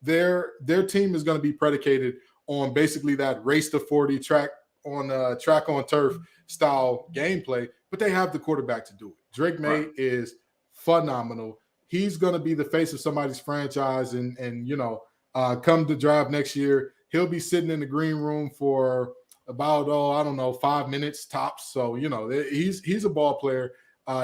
their team is going to be predicated on basically that race to 40 track on turf style gameplay, but they have the quarterback to do it. Drake May is phenomenal. He's going to be the face of somebody's franchise, and you know, come the draft next year, he'll be sitting in the green room for about 5 minutes tops. So you know, he's a ball player.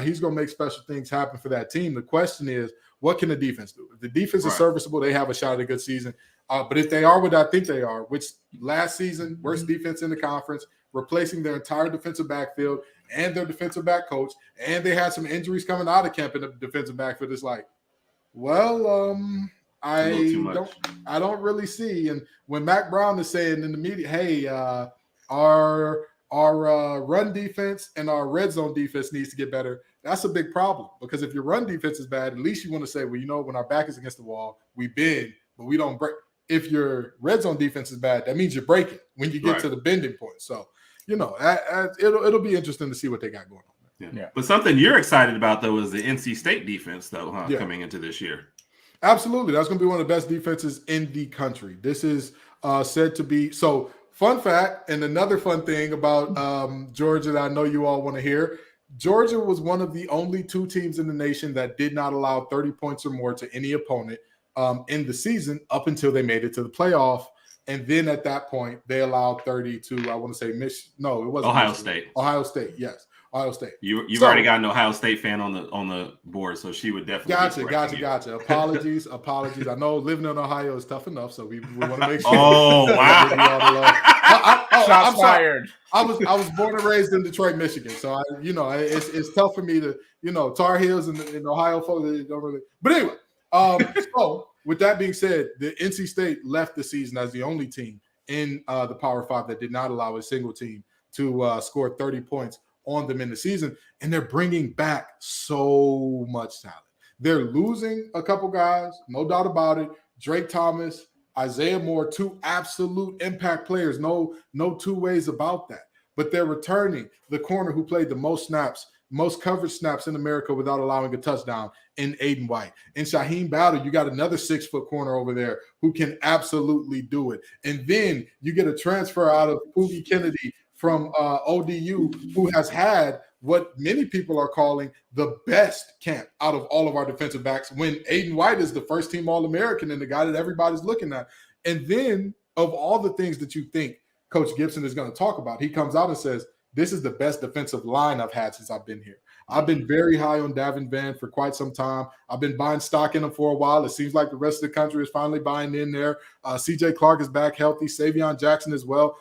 He's going to make special things happen for that team. The question is, what can the defense do? If the defense is serviceable, they have a shot at a good season. But if they are what I think they are, which last season, worst defense in the conference, replacing their entire defensive backfield and their defensive back coach, and they had some injuries coming out of camp in the defensive backfield. It's like, well, I don't really see. And when Mac Brown is saying in the media, hey, our run defense and our red zone defense needs to get better, that's a big problem, because if your run defense is bad, at least you want to say, well, when our back is against the wall, we bend, but we don't break. If your red zone defense is bad, that means you're breaking when you get to the bending point. So, it'll be interesting to see what they got going on. Yeah. But something you're excited about, though, is the NC State defense, though, coming into this year. Absolutely. That's going to be one of the best defenses in the country. This is said to be – so, fun fact, and another fun thing about Georgia that I know you all want to hear, Georgia was one of the only 2 teams in the nation that did not allow 30 points or more to any opponent in the season up until they made it to the playoff. And then at that point, they allowed 30 to, I want to say, it wasn't Ohio Michigan. State. Ohio State, yes. Ohio State. You've already got an Ohio State fan on the board, so she would definitely. Gotcha. Apologies. I know living in Ohio is tough enough, so we want to make sure. Oh wow! Shots fired. I was born and raised in Detroit, Michigan, so it's tough for me to Tar Heels and Ohio folks, they don't really. But anyway, so with that being said, the NC State left the season as the only team in the Power 5 that did not allow a single team to score 30 points on them in the season, and they're bringing back so much talent. They're losing a couple guys, no doubt about it. Drake Thomas, Isaiah Moore, 2 absolute impact players, no 2 ways about that. But they're returning the corner who played the most snaps, most coverage snaps in America without allowing a touchdown in Aiden White. In Shaheem Battle, you got another 6-foot corner over there who can absolutely do it. And then you get a transfer out of Poogie Kennedy from ODU, who has had what many people are calling the best camp out of all of our defensive backs, when Aiden White is the first team All-American and the guy that everybody's looking at. And then of all the things that you think Coach Gibson is going to talk about, he comes out and says, this is the best defensive line I've had since I've been here. I've been very high on Davin Vann for quite some time. I've been buying stock in him for a while. It seems like the rest of the country is finally buying in there. CJ Clark is back healthy. Savion Jackson as well.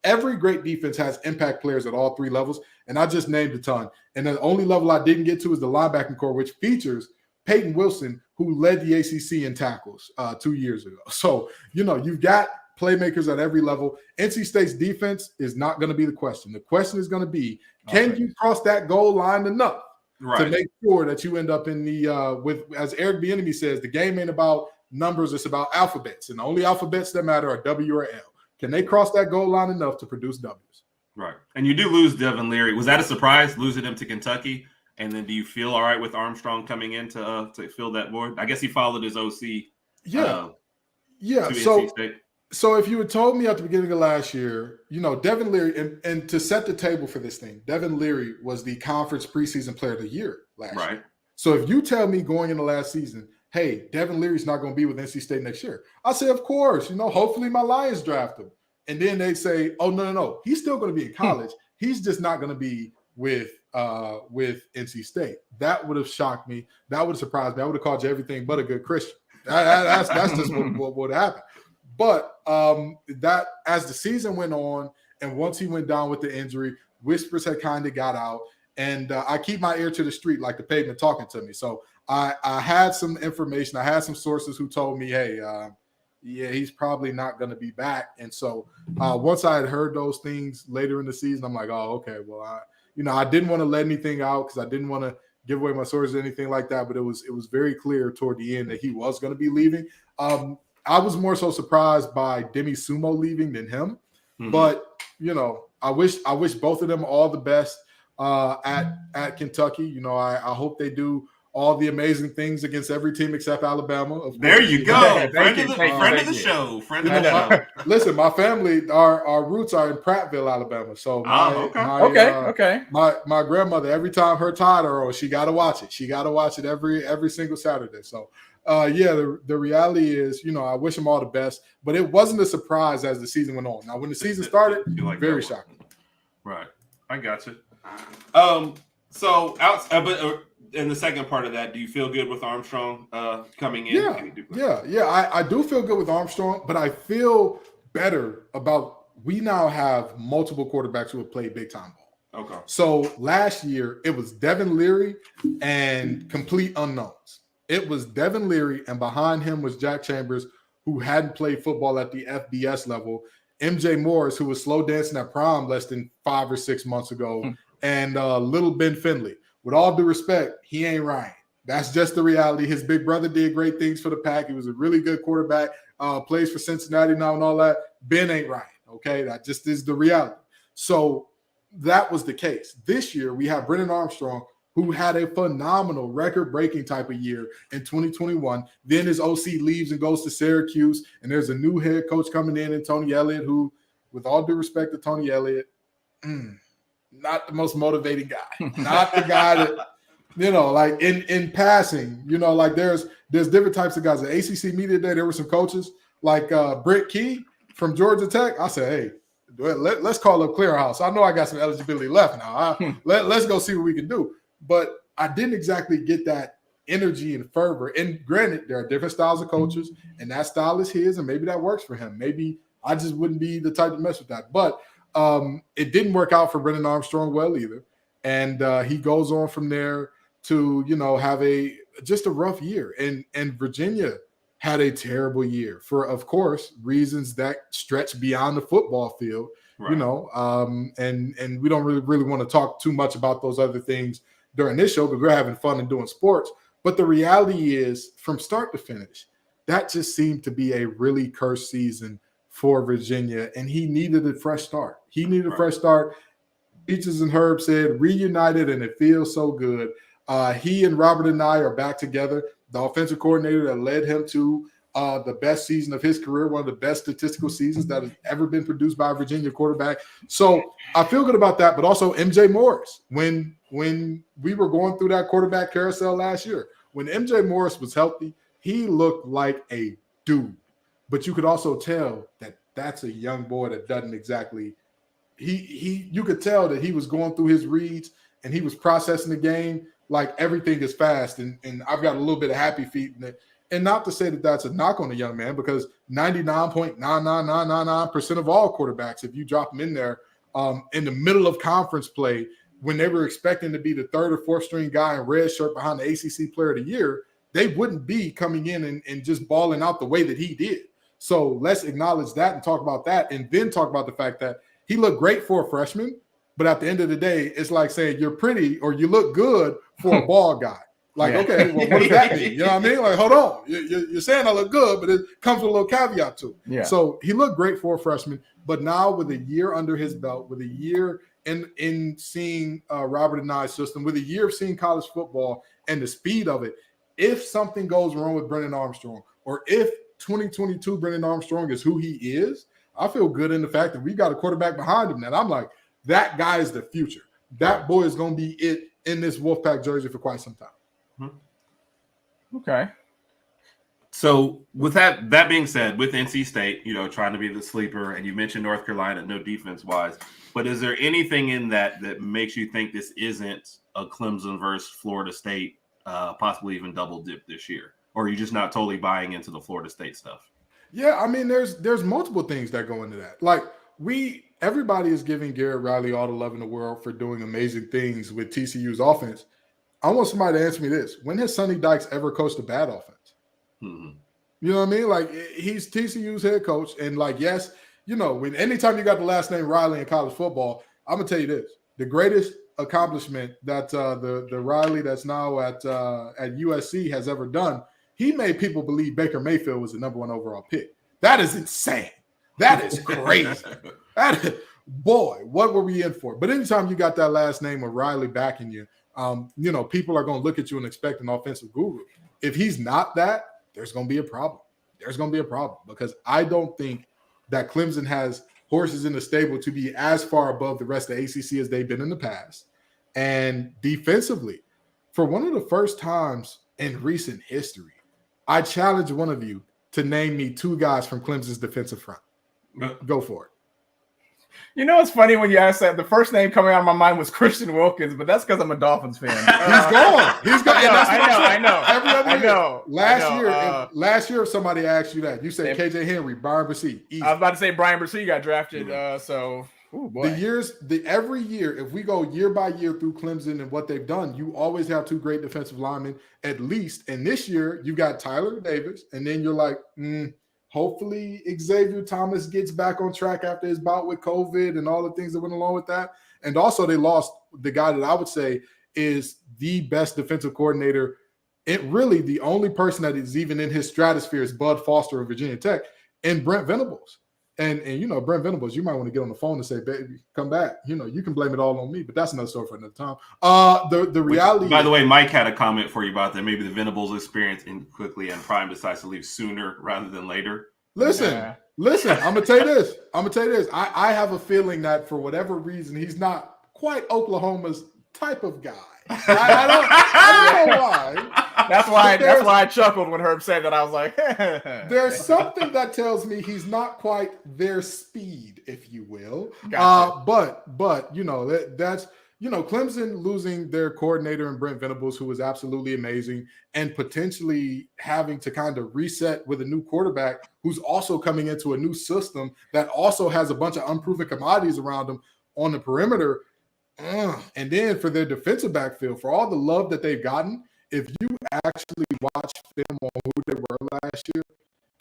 Every great defense has impact players at all 3 levels, and I just named a ton. And the only level I didn't get to is the linebacking core, which features Peyton Wilson, who led the ACC in tackles 2 years ago. So, you've got playmakers at every level. NC State's defense is not going to be the question. The question is going to be, can you cross that goal line enough to make sure that you end up in the with, as Eric Bieniemy says, the game ain't about numbers, it's about alphabets, and the only alphabets that matter are W or L. Can they cross that goal line enough to produce W's? Right. And you do lose Devin Leary. Was that a surprise, losing him to Kentucky? And then do you feel all right with Armstrong coming in to fill that void? I guess he followed his OC. Yeah. To So if you had told me at the beginning of last year, Devin Leary, and to set the table for this thing, Devin Leary was the conference preseason player of the year last year. So if you tell me going into last season, hey, Devin Leary's not going to be with NC State next year, I say, of course, hopefully my Lions draft him. And then they say, oh, no. He's still going to be in college. He's just not going to be with NC State. That would have shocked me. That would have surprised me. I would have called you everything but a good Christian. That's just what would happen. But that as the season went on, and once he went down with the injury, whispers had kind of got out. And I keep my ear to the street like the pavement talking to me. So I had some information. I had some sources who told me, hey, he's probably not going to be back. And so once I had heard those things later in the season, I'm like, oh, okay, well, I didn't want to let anything out because I didn't want to give away my sources or anything like that. But it was very clear toward the end that he was going to be leaving. I was more so surprised by Demi Sumo leaving than him. Mm-hmm. But, I wish both of them all the best at Kentucky. I hope they do all the amazing things against every team except Alabama. There you go. Friend of the show. Listen, my family, our roots are in Prattville, Alabama. So my grandmother, every time her Tide are on, she got to watch it. She got to watch it every single Saturday. So the reality is, I wish them all the best, but it wasn't a surprise as the season went on. Now, when the season started, very shocking. Right. I got you. But in the second part of that, do you feel good with Armstrong coming in? Yeah. I do feel good with Armstrong, but I feel better about we now have multiple quarterbacks who have played big time ball. Okay. So last year it was Devin Leary and complete unknowns. It was Devin Leary, and behind him was Jack Chambers, who hadn't played football at the FBS level, MJ Morris, who was slow dancing at prom less than 5 or 6 months ago, and little Ben Finley. With all due respect, he ain't Ryan. That's just the reality. His big brother did great things for the Pac. He was a really good quarterback, plays for Cincinnati now and all that. Ben ain't Ryan, okay? That just is the reality. So that was the case. This year, we have Brennan Armstrong, who had a phenomenal record-breaking type of year in 2021. Then his OC leaves and goes to Syracuse, and there's a new head coach coming in Tony Elliott, who, with all due respect to Tony Elliott, not the most motivating guy. Not the guy that, like in passing, like there's different types of guys. At ACC Media Day, there were some coaches like Britt Key from Georgia Tech. I said, hey, let's call up Clearinghouse. I know I got some eligibility left now. Let's go see what we can do. But I didn't exactly get that energy and fervor. And granted, there are different styles of coaches, and that style is his, and maybe that works for him. Maybe I just wouldn't be the type to mess with that. But it didn't work out for Brennan Armstrong well either. And he goes on from there to, have just a rough year. And Virginia had a terrible year for, of course, reasons that stretch beyond the football field, right. And we don't really want to talk too much about those other things during this show, because we're having fun and doing sports. But the reality is, from start to finish, that just seemed to be a really cursed season for Virginia, and he needed a fresh start. He needed a fresh start. Peaches and Herb said, reunited, and it feels so good. He and Robert and I are back together. The offensive coordinator that led him to the best season of his career, one of the best statistical seasons that has ever been produced by a Virginia quarterback. So I feel good about that, but also MJ Morris. When we were going through that quarterback carousel last year, when MJ Morris was healthy, he looked like a dude. But you could also tell that that's a young boy that doesn't exactly you could tell that he was going through his reads and he was processing the game like everything is fast. And I've got a little bit of happy feet in it. And not to say that that's a knock on the young man, because 99.99999% of all quarterbacks, if you drop them in there in the middle of conference play, when they were expecting to be the third or fourth string guy in red shirt behind the ACC Player of the Year, they wouldn't be coming in and just balling out the way that he did. So let's acknowledge that and talk about that, and then talk about the fact that he looked great for a freshman, but at the end of the day, it's like saying you're pretty or you look good for a ball guy. Like, okay, well, what does that mean? You know what I mean? Like, hold on. You're saying I look good, but it comes with a little caveat to it. Yeah. So he looked great for a freshman, but now with a year under his belt, with a year in seeing Robert and I's system, with a year of seeing college football and the speed of it, if something goes wrong with Brennan Armstrong, or if 2022 Brennan Armstrong is who he is, I feel good in the fact that we got a quarterback behind him that I'm like, that guy is the future. That boy is going to be it in this Wolfpack jersey for quite some time. Okay. So with that being said, with NC State, trying to be the sleeper, and you mentioned North Carolina, no defense wise, but is there anything in that makes you think this isn't a Clemson versus Florida State, possibly even double dip this year? Or are you just not totally buying into the Florida State stuff? Yeah, I mean, there's multiple things that go into that. Like everybody is giving Garrett Riley all the love in the world for doing amazing things with TCU's offense. I want somebody to answer me this. When has Sonny Dykes ever coached a bad offense? Mm-hmm. You know what I mean? Like, he's TCU's head coach. And like, yes, anytime you got the last name Riley in college football, I'm going to tell you this. The greatest accomplishment that the Riley that's now at USC has ever done, he made people believe Baker Mayfield was the number 1 overall pick. That is insane. That is crazy. Boy, what were we in for? But anytime you got that last name of Riley backing you, people are going to look at you and expect an offensive guru. If he's not that, there's going to be a problem. There's going to be a problem, because I don't think that Clemson has horses in the stable to be as far above the rest of the ACC as they've been in the past. And defensively, for one of the first times in recent history, I challenge one of you to name me 2 guys from Clemson's defensive front. Go for it. You know, it's funny when you asked that. The first name coming out of my mind was Christian Wilkins, but that's because I'm a Dolphins fan. He's gone. He's gone. I know. Every other year. know. Last year, if somebody asked you that, you said KJ Henry, Brian Bresee. I was about to say Brian Bresee got drafted. Ooh, boy. Every year, if we go year by year through Clemson and what they've done, you always have two great defensive linemen at least. And this year, you got Tyler Davis, and then you're like, hopefully Xavier Thomas gets back on track after his bout with COVID and all the things that went along with that. And also, they lost the guy that I would say is the best defensive coordinator. Really, the only person that is even in his stratosphere is Bud Foster of Virginia Tech and Brent Venables. And Brent Venables, you might want to get on the phone and say, baby, come back. You can blame it all on me, but that's another story for another time. The reality. By the way, Mike had a comment for you about that. Maybe the Venables experience quickly and Prime decides to leave sooner rather than later. Listen, I'm going to tell you this. I have a feeling that for whatever reason, he's not quite Oklahoma's type of guy. I don't know why. That's why I chuckled when Herb said that. I was like, there's something that tells me he's not quite their speed, if you will. Gotcha. But that's Clemson losing their coordinator in Brent Venables, who was absolutely amazing, and potentially having to kind of reset with a new quarterback who's also coming into a new system that also has a bunch of unproven commodities around him on the perimeter. And then for their defensive backfield, for all the love that they've gotten, if you actually watch film on who they were last year,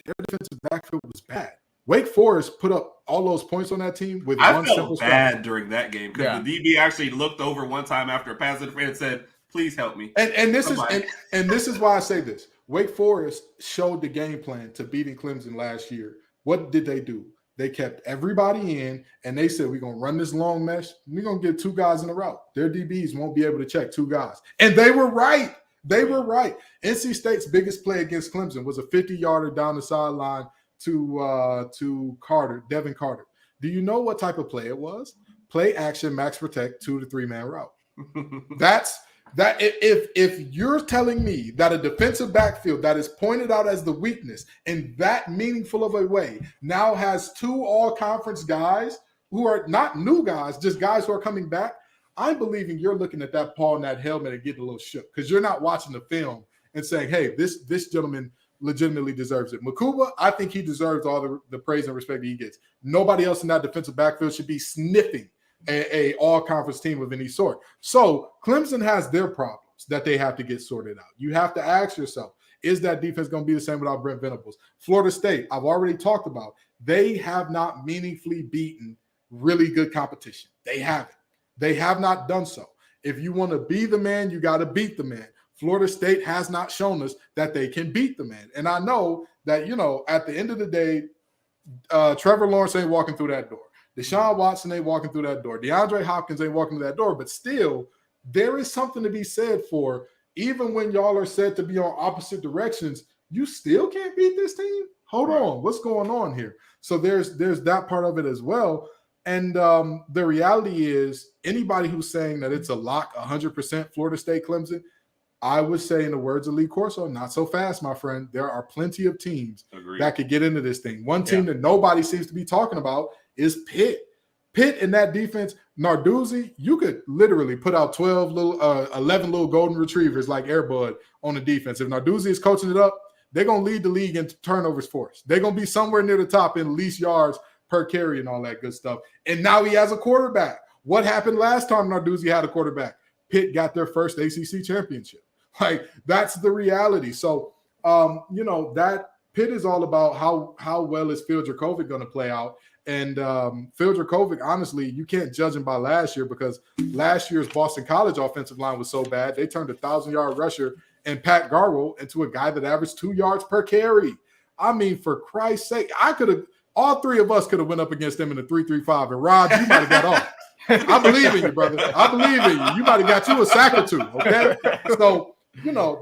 their defensive backfield was bad. Wake Forest put up all those points on that team with one simple strategy. I felt bad during that game because the DB actually looked over one time after a pass interference and said, "Please help me." And this is why I say this. Wake Forest showed the game plan to beating Clemson last year. What did they do? They kept everybody in, and they said, we're going to run this long mesh. We're going to get two guys in a route. Their DBs won't be able to check two guys. And they were right. NC State's biggest play against Clemson was a 50-yarder down the sideline to Carter, Devin Carter. Do you know what type of play it was? Play action, max protect, 2 to 3 man route. That if you're telling me that a defensive backfield that is pointed out as the weakness in that meaningful of a way now has two all-conference guys who are not new guys, just guys who are coming back, I'm believing you're looking at that paw and that helmet and getting a little shook because you're not watching the film and saying, hey, this gentleman legitimately deserves it. Makuba, I think he deserves all the praise and respect that he gets. Nobody else in that defensive backfield should be sniffing a all-conference team of any sort. So Clemson has their problems that they have to get sorted out. You have to ask yourself, is that defense going to be the same without Brent Venables? Florida State, I've already talked about. They have not meaningfully beaten really good competition. They haven't. They have not done so. If you want to be the man, you got to beat the man. Florida State has not shown us that they can beat the man. And I know that, at the end of the day, Trevor Lawrence ain't walking through that door. Deshaun Watson ain't walking through that door. DeAndre Hopkins ain't walking through that door. But still, there is something to be said for, even when y'all are said to be on opposite directions, you still can't beat this team? Hold on. What's going on here? So there's that part of it as well. And the reality is, anybody who's saying that it's a lock 100% Florida State Clemson, I would say, in the words of Lee Corso, not so fast, my friend. There are plenty of teams that could get into this thing. One team that nobody seems to be talking about is Pitt. Pitt in that defense, Narduzzi, you could literally put out 11 little golden retrievers like Air Bud on the defense. If Narduzzi is coaching it up, they're going to lead the league in turnovers forced. They're going to be somewhere near the top in least yards per carry and all that good stuff. And now he has a quarterback. What happened last time Narduzzi had a quarterback? Pitt got their first ACC championship. Like, that's the reality. So, that Pitt is all about how well is Phil Dracovic going to play out. And Phil Dracovic, honestly, you can't judge him by last year because last year's Boston College offensive line was so bad. They turned a 1,000-yard rusher and Pat Garwell into a guy that averaged 2 yards per carry. I mean, for Christ's sake, all three of us could have went up against them in a 3-3-5. And Rod, you might have got off. I believe in you, brother. I believe in you. You might have got you a sack or two, okay? So,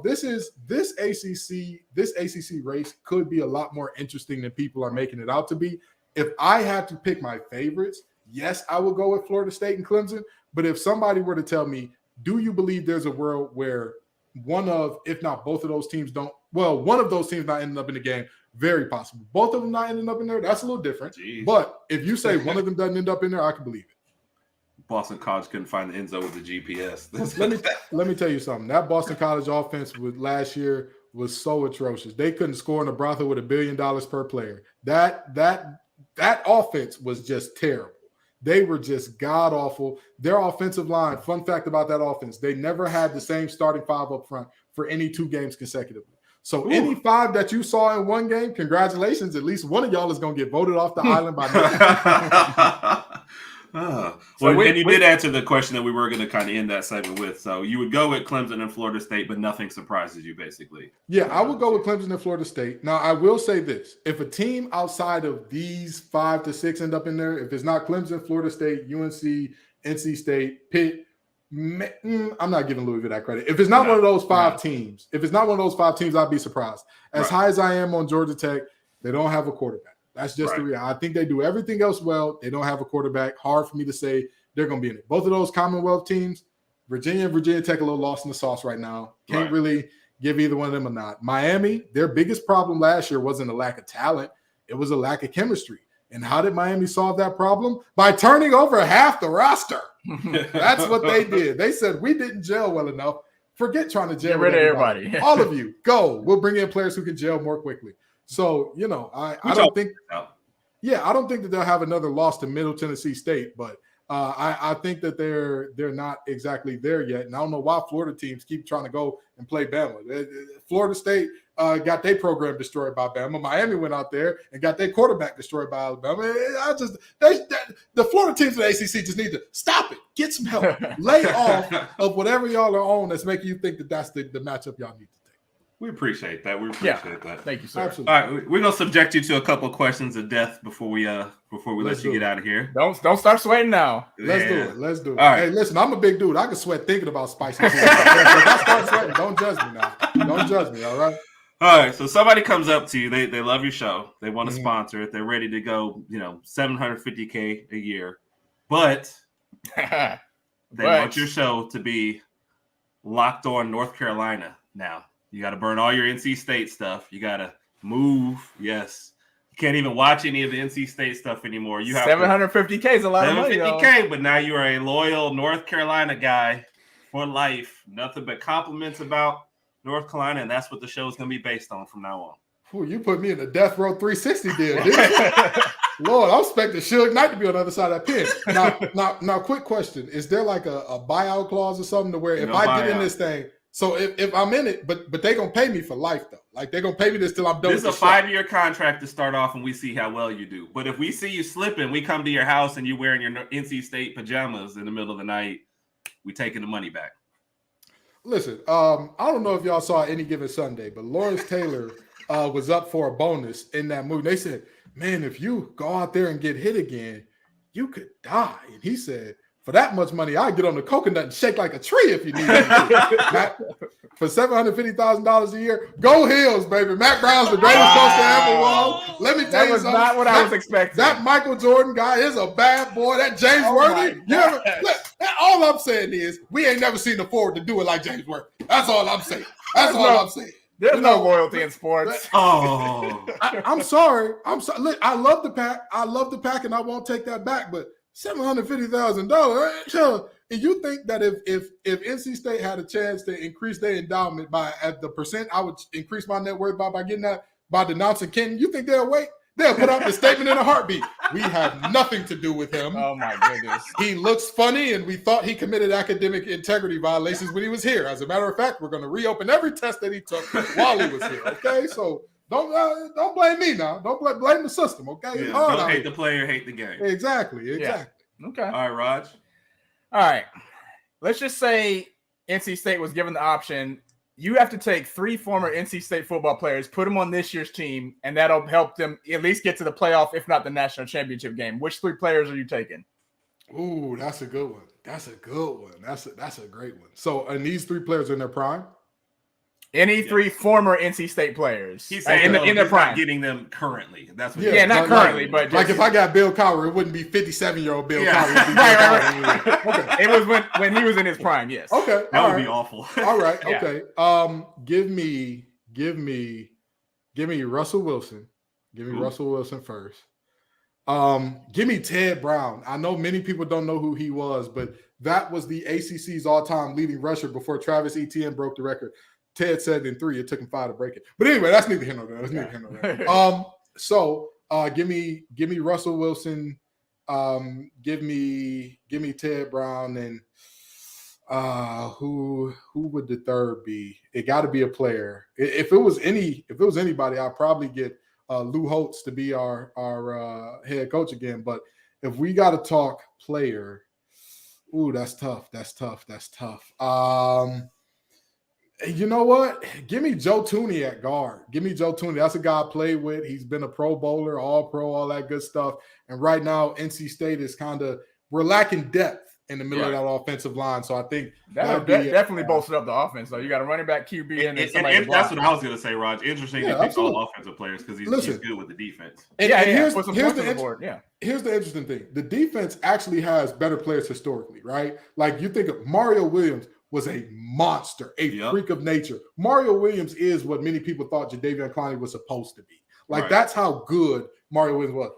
this ACC race could be a lot more interesting than people are making it out to be. If I had to pick my favorites, yes, I would go with Florida State and Clemson. But if somebody were to tell me, do you believe there's a world where one of, if not both of those teams don't. Well, one of those teams not ending up in the game. Very possible. Both of them not ending up in there. That's a little different. Jeez. But if you say one of them doesn't end up in there, I can believe it. Boston College couldn't find the end zone with the GPS. Let me tell you something. That Boston College offense last year was so atrocious. They couldn't score in a brothel with $1 billion per player. That offense was just terrible. They were just god awful. Their offensive line. Fun fact about that offense: they never had the same starting five up front for any 2 games consecutively. So any 5 that you saw in one game, congratulations. At least one of y'all is going to get voted off the island by now. And you did answer the question that we were going to kind of end that segment with. So you would go with Clemson and Florida State, but nothing surprises you, basically. Yeah, I would go with Clemson and Florida State. Now, I will say this. If a team outside of these 5 to 6 end up in there, if it's not Clemson, Florida State, UNC, NC State, Pitt, I'm not giving Louisville that credit. If it's not one of those 5 teams, I'd be surprised. As high as I am on Georgia Tech, they don't have a quarterback. That's just the reality. I think they do everything else well. They don't have a quarterback. Hard for me to say they're going to be in it. Both of those Commonwealth teams, Virginia and Virginia Tech, a little lost in the sauce right now. Can't really give either one of them a nod. Miami, their biggest problem last year wasn't a lack of talent. It was a lack of chemistry. And how did Miami solve that problem? By turning over half the roster. That's what they did. They said, we didn't gel well enough. Forget trying to gel. Get rid of everybody. All of you, go. We'll bring in players who can gel more quickly. So, I don't think that they'll have another loss to Middle Tennessee State, but I think that they're not exactly there yet. And I don't know why Florida teams keep trying to go and play Bama. Florida State got their program destroyed by Bama. Miami went out there and got their quarterback destroyed by Alabama. The Florida teams in the ACC just need to stop it. Get some help. Lay off of whatever y'all are on that's making you think that that's the matchup y'all need to take. We appreciate that. That. Thank you, sir. Absolutely. All right, we're gonna subject you to a couple of questions of death before we let you get out of here. Don't start sweating now. Let's do it. All right. Hey, listen, I'm a big dude. I can sweat thinking about spicy food. If I start sweating, don't judge me now. Don't judge me. All right. All right. So somebody comes up to you. They love your show. They want to sponsor it. They're ready to go. $750K a year, but they want your show to be locked on North Carolina now. You got to burn all your NC State stuff. You got to move. Yes. You can't even watch any of the NC State stuff anymore. You have $750K is a lot of money. $750K, but now you are a loyal North Carolina guy for life. Nothing but compliments about North Carolina, and that's what the show is going to be based on from now on. Ooh, you put me in the Death Row 360 deal, dude. Lord, I'm expecting Suge Knight to be on the other side of that pin. Now, quick question. Is there like a buyout clause or something to where if I get in this thing, so if I'm in it, but they're going to pay me for life, though. Like, they're going to pay me this till I'm done with this is a 5-year contract to start off, and we see how well you do. But if we see you slipping, we come to your house, and you're wearing your NC State pajamas in the middle of the night, we taking the money back. Listen, I don't know if y'all saw Any Given Sunday, but Lawrence Taylor was up for a bonus in that movie. They said, man, if you go out there and get hit again, you could die. And he said, for that much money, I'd get on the coconut and shake like a tree if you need it. For $750,000 a year, go Hills, baby. Matt Brown's the greatest coach that ever won. Let me tell you something. That was not what I was expecting. That Michael Jordan guy is a bad boy. That James Worthy. All I'm saying is we ain't never seen the forward to do it like James Worthy. That's all I'm saying. I'm saying. There's no loyalty in sports. I'm sorry. Look, I love the Pac. And I won't take that back. But $750,000. And you think that if NC State had a chance to increase their endowment at the percent, I would increase my net worth by getting that by denouncing Kenton? You think they'll wait? They'll put out the statement in a heartbeat. We have nothing to do with him. Oh my goodness. He looks funny, and we thought he committed academic integrity violations when he was here. As a matter of fact, we're going to reopen every test that he took while he was here. Okay, so don't blame me now. Don't blame the system. Okay, don't hate the player, hate the game. Exactly. Yeah. Okay. All right, Raj. All right. Let's just say NC State was given the option. You have to take 3 former NC State football players, put them on this year's team, and that'll help them at least get to the playoff, if not the national championship game. Which 3 players are you taking? Ooh, that's a good one. That's a great one. So, and these 3 players are in their prime? Any three former NC State players. He's saying in their prime. Not getting them currently. That's what not currently, but like if I got Bill Cowher, it wouldn't be 57-year-old Bill Cowher. Right. Okay. It was when he was in his prime. Yes. Okay. That would be awful. All right. Okay. Give me Russell Wilson. Give me Russell Wilson first. Give me Ted Brown. I know many people don't know who he was, but that was the ACC's all-time leading rusher before Travis Etienne broke the record. Ted said in 3, it took him 5 to break it. But anyway, that's neither here nor there. So give me Russell Wilson. Give me Ted Brown, and who would the third be? It got to be a player. If it was anybody, I'd probably get Lou Holtz to be our head coach again. But if we got to talk player, that's tough. You know what? Give me Joe Tooney at guard. Give me Joe Tooney. That's a guy I played with. He's been a Pro Bowler, All Pro, all that good stuff. And right now, NC State is we're lacking depth in the middle of that offensive line. So I think that definitely bolstered up the offense. So you got a running back, QB, and that's what I was going to say, Raj. Interesting to pick all offensive players because he's good with the defense. Here's the interesting thing. The defense actually has better players historically, right? Like you think of Mario Williams was a monster, freak of nature. Mario Williams is what many people thought Jadeveon Clowney was supposed to be. That's how good Mario Williams was.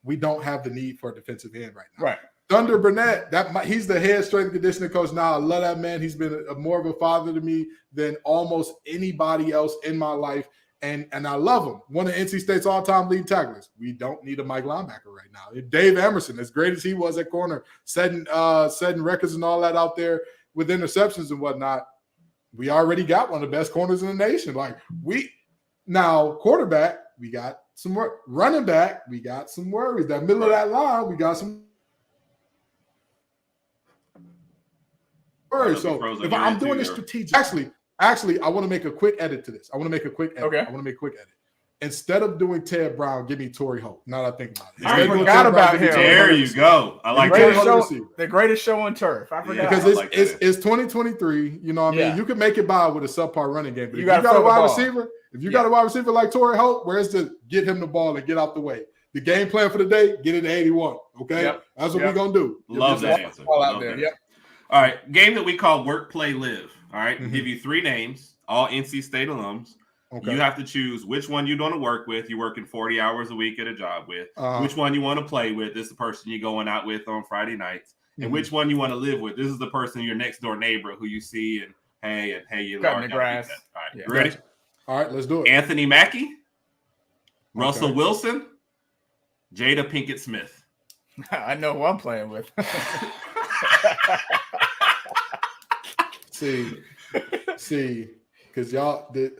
We don't have the need for a defensive end right now. Right. Thunder Burnett, he's the head strength and conditioning coach now. I love that man. He's been more of a father to me than almost anybody else in my life. And I love him. One of NC State's all-time lead tacklers. We don't need a Mike linebacker right now. Dave Emerson, as great as he was at corner, setting records and all that out there with interceptions and whatnot, we already got one of the best corners in the nation. Quarterback, we got some work. Running back, we got some worries. That middle of that line, we got some worries. So if I'm doing this strategic, actually, I want to make a quick edit to this. Okay. Instead of doing Ted Brown, give me Torrey Holt. Now that I think about it. I forgot about him. There you go. I like the greatest show on turf. I forgot. Because it's 2023. You know what I mean? You can make it by with a subpar running game. But if you got a wide receiver, got a wide receiver like Torrey Holt, where's the get him the ball and get out the way? The game plan for the day, get it to 81. Okay? That's what we're going to do. Love that answer. All out there. Yep. All right. Game that we call Work, Play, Live. All right. Give you 3 names, all NC State alums. Okay. You have to choose which one you want to work with. You're working 40 hours a week at a job with. Which one you want to play with. This is the person you're going out with on Friday nights. And which one you want to live with. This is the person, your next door neighbor who you see and hey, you cutting the grass. All right, ready? All right, let's do it. Anthony Mackie, Russell Wilson, Jada Pinkett Smith. I know who I'm playing with. See, because y'all did.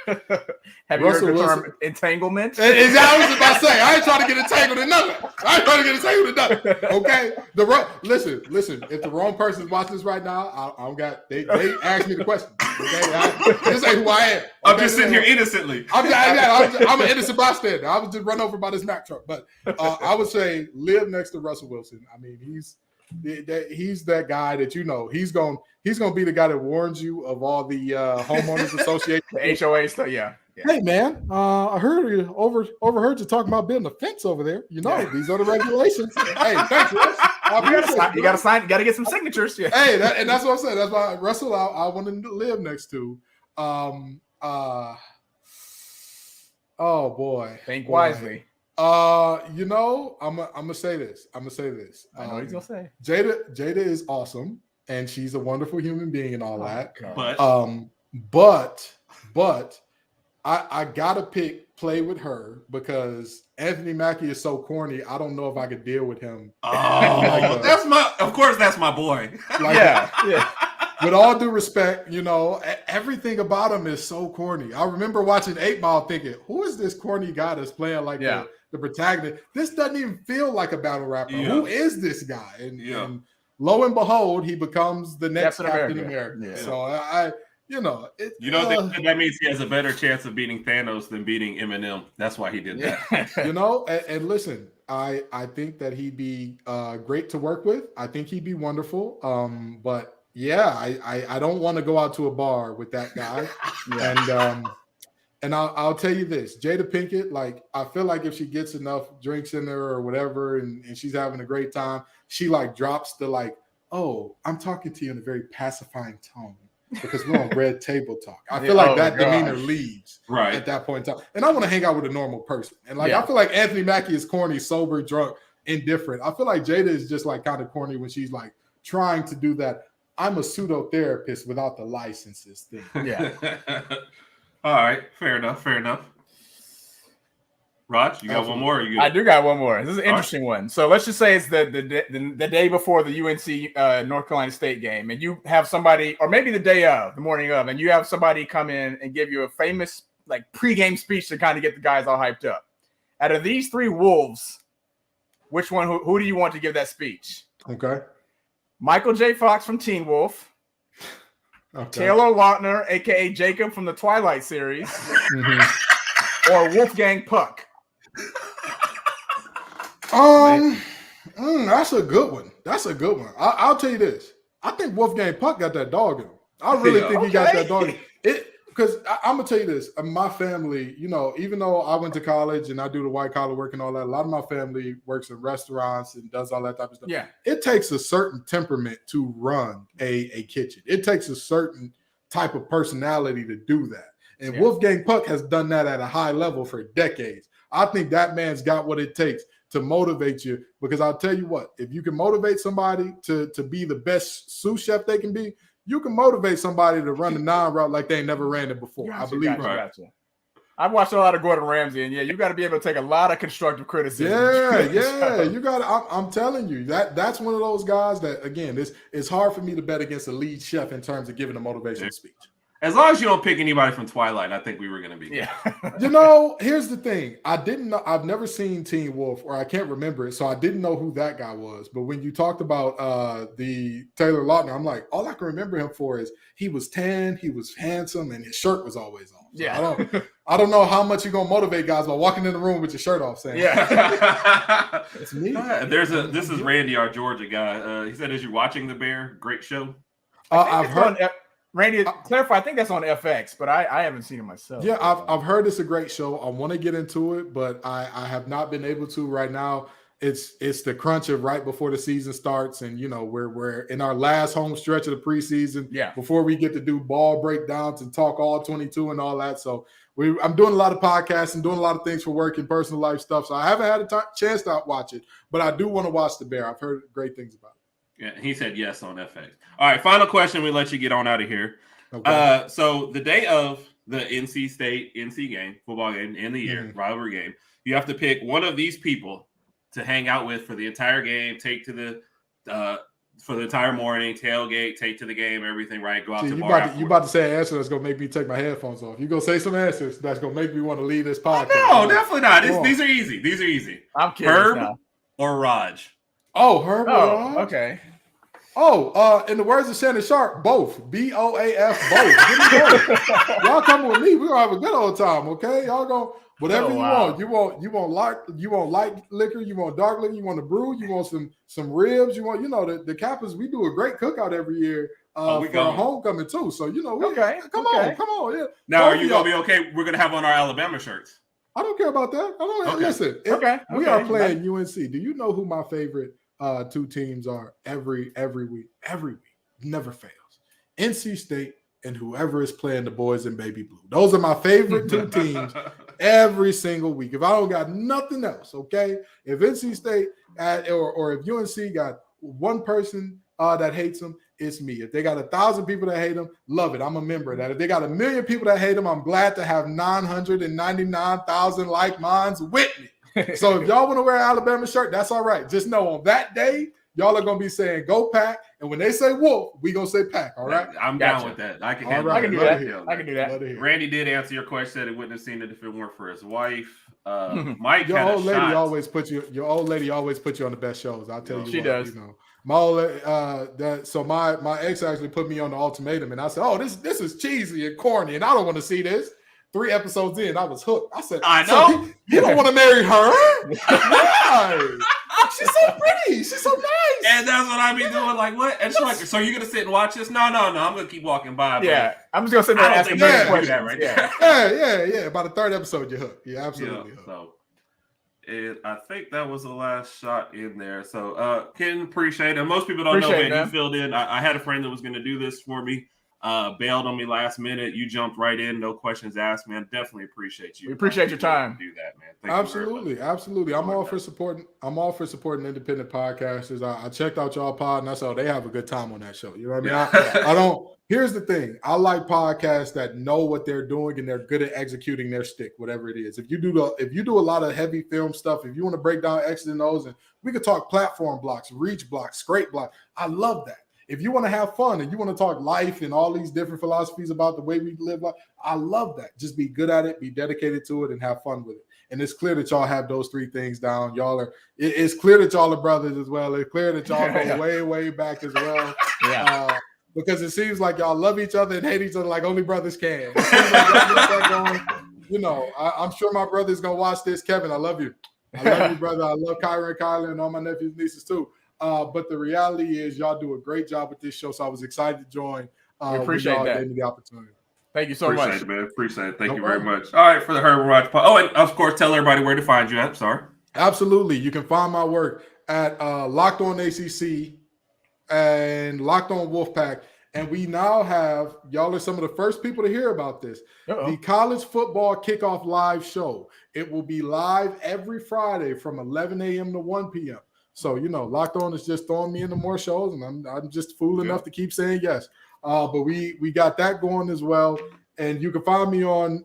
Have you heard the term entanglement? I was about to say, I ain't trying to get entangled in nothing. Okay? Listen, if the wrong person is watching this right now, I don't got, they asked me the question. Okay? This ain't who I am. I'm just sitting here innocently. I'm an innocent bystander. I was just run over by this Mack truck. But I would say live next to Russell Wilson. I mean, he's that guy that he's gonna be the guy that warns you of all the homeowners association, the HOA stuff. Yeah. Hey man, I heard you overheard you talking about building a fence over there. These are the regulations. Hey, thanks, Russ. You gotta sign. You gotta get some signatures. Yeah. Hey, that's what I'm saying. That's why Russell, I want to live next to. Oh boy. Think wisely. I'm gonna say this. I know what he's gonna say. Jada is awesome, and she's a wonderful human being and all that. But I gotta play with her because Anthony Mackie is so corny. I don't know if I could deal with him. Oh, that's my boy. Yeah. With all due respect, everything about him is so corny. I remember watching 8 Mile thinking, who is this corny guy that's playing like the protagonist? This doesn't even feel like a battle rapper. Yeah. Who is this guy? And lo and behold, he becomes the next Captain America. Yeah. So that means he has a better chance of beating Thanos than beating Eminem. That's why he did that. And listen, I think that he'd be great to work with. I think he'd be wonderful. But yeah, I don't want to go out to a bar with that guy. And I'll tell you this, Jada Pinkett, like, I feel like if she gets enough drinks in her or whatever, and she's having a great time, she like drops the like, oh, I'm talking to you in a very pacifying tone because we're on red table talk. I feel like that demeanor leaves at that point in time. And I want to hang out with a normal person. And like, I feel like Anthony Mackie is corny, sober, drunk, indifferent. I feel like Jada is just like kind of corny when she's like trying to do that. I'm a pseudo therapist without the licenses thing. Yeah. All right, fair enough. Raj, you got one more? I do got one more. This is an interesting one. So let's just say it's the day before the UNC North Carolina State game, and you have somebody, or maybe the morning of, and you have somebody come in and give you a famous like pregame speech to kind of get the guys all hyped up. Out of these three Wolves, which one? Who do you want to give that speech? Okay. Michael J. Fox from Teen Wolf. Okay. Taylor Lautner, a.k.a. Jacob from the Twilight series, or Wolfgang Puck. That's a good one. I'll tell you this. I think Wolfgang Puck got that dog in him. I really think he got that dog in him. Because I'm going to tell you this. My family, you know, even though I went to college and I do the white collar work and all that, a lot of my family works in restaurants and does all that type of stuff. Yeah. It takes a certain temperament to run a kitchen. It takes a certain type of personality to do that. And Wolfgang Puck has done that at a high level for decades. I think that man's got what it takes to motivate you, because I'll tell you what, if you can motivate somebody to be the best sous chef they can be, you can motivate somebody to run the non-route like they ain't never ran it before. I believe gotcha. I've watched a lot of Gordon Ramsay, and you got to be able to take a lot of constructive criticism. Yeah, you got. I'm telling you that's one of those guys that, again, it's hard for me to bet against a lead chef in terms of giving a motivational speech. As long as you don't pick anybody from Twilight, I think we were going to be. Yeah. You know, here's the thing. I didn't know. I've never seen Teen Wolf, or I can't remember it, so I didn't know who that guy was. But when you talked about the Taylor Lautner, I'm like, all I can remember him for is he was tan, he was handsome, and his shirt was always on. So yeah. I don't know how much you're gonna motivate guys by walking in the room with your shirt off, saying, "Yeah, it's me." This is Randy, our Georgia guy. He said, "As you're watching The Bear, great show." I've heard. Randy, clarify. I think that's on FX, but I haven't seen it myself. Yeah, I've heard it's a great show. I want to get into it, but I have not been able to right now. It's the crunch of right before the season starts, and you know we're in our last home stretch of the preseason. Yeah. Before we get to do ball breakdowns and talk all 22 and all that, so I'm doing a lot of podcasts and doing a lot of things for work and personal life stuff. So I haven't had a chance to watch it, but I do want to watch The Bear. I've heard great things about it. Yeah, he said yes on FX. All right, final question. We let you get on out of here. Okay. So the day of the NC State game, football game in the year, rivalry game, you have to pick one of these people to hang out with for the entire game, take to the for the entire morning, tailgate, take to the game, everything, right? Go out to the bar. You about to say an answer that's gonna make me take my headphones off. You gonna say some answers that's gonna make me want to leave this podcast. No, definitely not. These are easy. I'm curious Herb now. or Raj? Oh, Herb or Raj? Okay. Oh, in the words of Shannon Sharp, both. BOAF, both. Give me both. Y'all come with me. We're gonna have a good old time, okay? Y'all go whatever you want. You want light liquor, you want dark liquor, you want a brew, you want some ribs, you want, the Kappas, we do a great cookout every year for our homecoming too. So come on. Yeah. Now are you gonna be okay? We're gonna have on our Alabama shirts. I don't care about that. Listen. We are playing UNC. Do you know who my favorite two teams are every week? Every week, never fails. NC State and whoever is playing the boys in baby blue. Those are my favorite two teams every single week. If I don't got nothing else, okay? If NC State or if UNC got one person that hates them, it's me. If they got 1,000 people that hate them, love it. I'm a member of that. If they got 1 million people that hate them, I'm glad to have 999,000 like minds with me. So if y'all want to wear an Alabama shirt, that's all right. Just know on that day, y'all are going to be saying go Pac. And when they say Wolf, we going to say Pac. All right. I'm down with that. I can do that. Randy did answer your question. Said he wouldn't have seen it if it weren't for his wife. Mike, your old lady always put you on the best shows. I'll tell you. She does. My old so my ex actually put me on the ultimatum, and I said, "Oh, this is cheesy and corny, and I don't want to see this." 3 episodes in, I was hooked. I said, "I know you don't want to marry her." Right. She's so pretty. She's so nice. And that's what I be doing. Like, what? And she's like, so you're gonna sit and watch this? No. I'm gonna keep walking by. Yeah, I'm just gonna sit there and ask him questions. That right Yeah. By the third episode, you're hooked. Yeah, absolutely. Yeah, so, I think that was the last shot in there. So, Ken, appreciate it. Most people don't know, man. You filled in. I had a friend that was going to do this for me. Bailed on me last minute. You jumped right in. No questions asked, man. Definitely appreciate you. We appreciate your time. Do that, man. Absolutely. I'm all for supporting independent podcasters. I checked out y'all pod and I saw they have a good time on that show. You know what I mean? I don't. Here's the thing. I like podcasts that know what they're doing and they're good at executing their stick, whatever it is. If you do a lot of heavy film stuff, if you want to break down X's and O's, and we could talk platform blocks, reach blocks, scrape blocks. I love that. If you want to have fun and you want to talk life and all these different philosophies about the way we live life, I love that. Just be good at it, be dedicated to it, and have fun with it. And it's clear that y'all have those three things down. It's clear that y'all are brothers as well. It's clear that y'all go way, way back as well. Yeah. Because it seems like y'all love each other and hate each other like only brothers can. It seems like y'all get that going. You know, I'm sure my brother's going to watch this. Kevin, I love you. I love you, brother. I love Kyra and all my nephews and nieces too. But the reality is y'all do a great job with this show, so I was excited to join. We appreciate that. Gave me the opportunity. Thank you so much. Appreciate it, man. Appreciate it. Thank you very much. All right, for the Herbert Raj pod. Oh, and of course, tell everybody where to find you at. Sorry. Absolutely. You can find my work at Locked On ACC and Locked On Wolfpack. And we now have, y'all are some of the first people to hear about this, the College Football Kickoff Live Show. It will be live every Friday from 11 a.m. to 1 p.m. So, you know, Locked On is just throwing me into more shows, and I'm just fool enough to keep saying yes. But we got that going as well. And you can find me on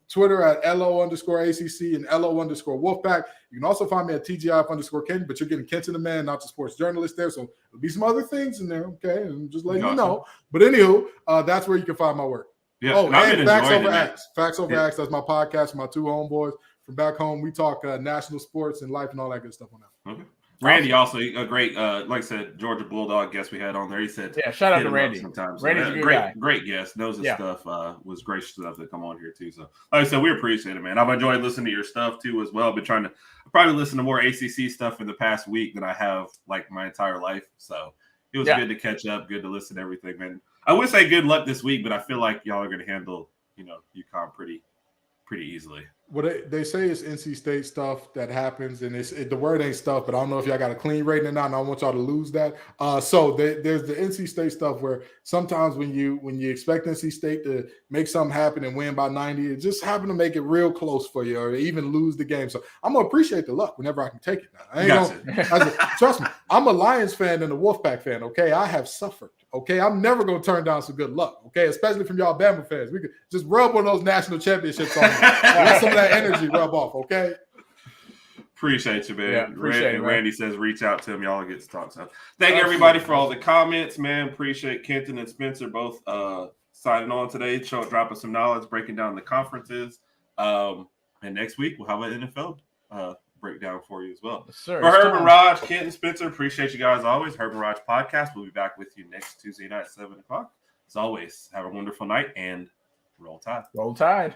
Twitter at LO_ACC and LO_Wolfpack. You can also find me at TGIF_Kenton, but you're getting Kenton the Man, not the sports journalist there. So there'll be some other things in there, okay? And just letting you know. But anywho, that's where you can find my work. Yeah, and Facts Over Acts. Facts Over Acts, that's my podcast with my two homeboys from back home. We talk national sports and life and all that good stuff on that. Okay. Randy also a great, like I said, Georgia Bulldog guest we had on there. He said, "Yeah, shout out to Randy. Sometimes Randy's a good guy. Great guest. Knows his stuff. Was gracious enough to come on here too. So, like I said, we appreciate it, man. I've enjoyed listening to your stuff too as well. Been trying to probably listen to more ACC stuff in the past week than I have like my entire life. So it was good to catch up. Good to listen to everything, man. I would say good luck this week, but I feel like y'all are going to handle UConn pretty easily. Well, they say it's NC State stuff that happens, and the word ain't stuff, but I don't know if y'all got a clean rating or not, and I don't want y'all to lose that. So there's the NC State stuff where sometimes when you expect NC State to make something happen and win by 90, it just happen to make it real close for you or even lose the game. So I'm going to appreciate the luck whenever I can take it now. Trust me, I'm a Lions fan and a Wolfpack fan, okay? I have suffered, okay? I'm never going to turn down some good luck, okay? Especially from y'all Bama fans. We could just rub one of those national championships on me. Let some of that energy rub off, okay? Appreciate you, man. Yeah, appreciate it, man. Randy says reach out to him. Y'all get to talk to him. Thank you, everybody, for all the comments, man. Appreciate Kenton and Spencer both signing on today, dropping some knowledge, breaking down the conferences. And next week, we'll have an NFL breakdown for you as well. Yes, sir. For Herbert Raj, Kenton, Spencer, appreciate you guys always. Herbert Raj Podcast. We'll be back with you next Tuesday night at 7 o'clock. As always, have a wonderful night and roll tide. Roll tide.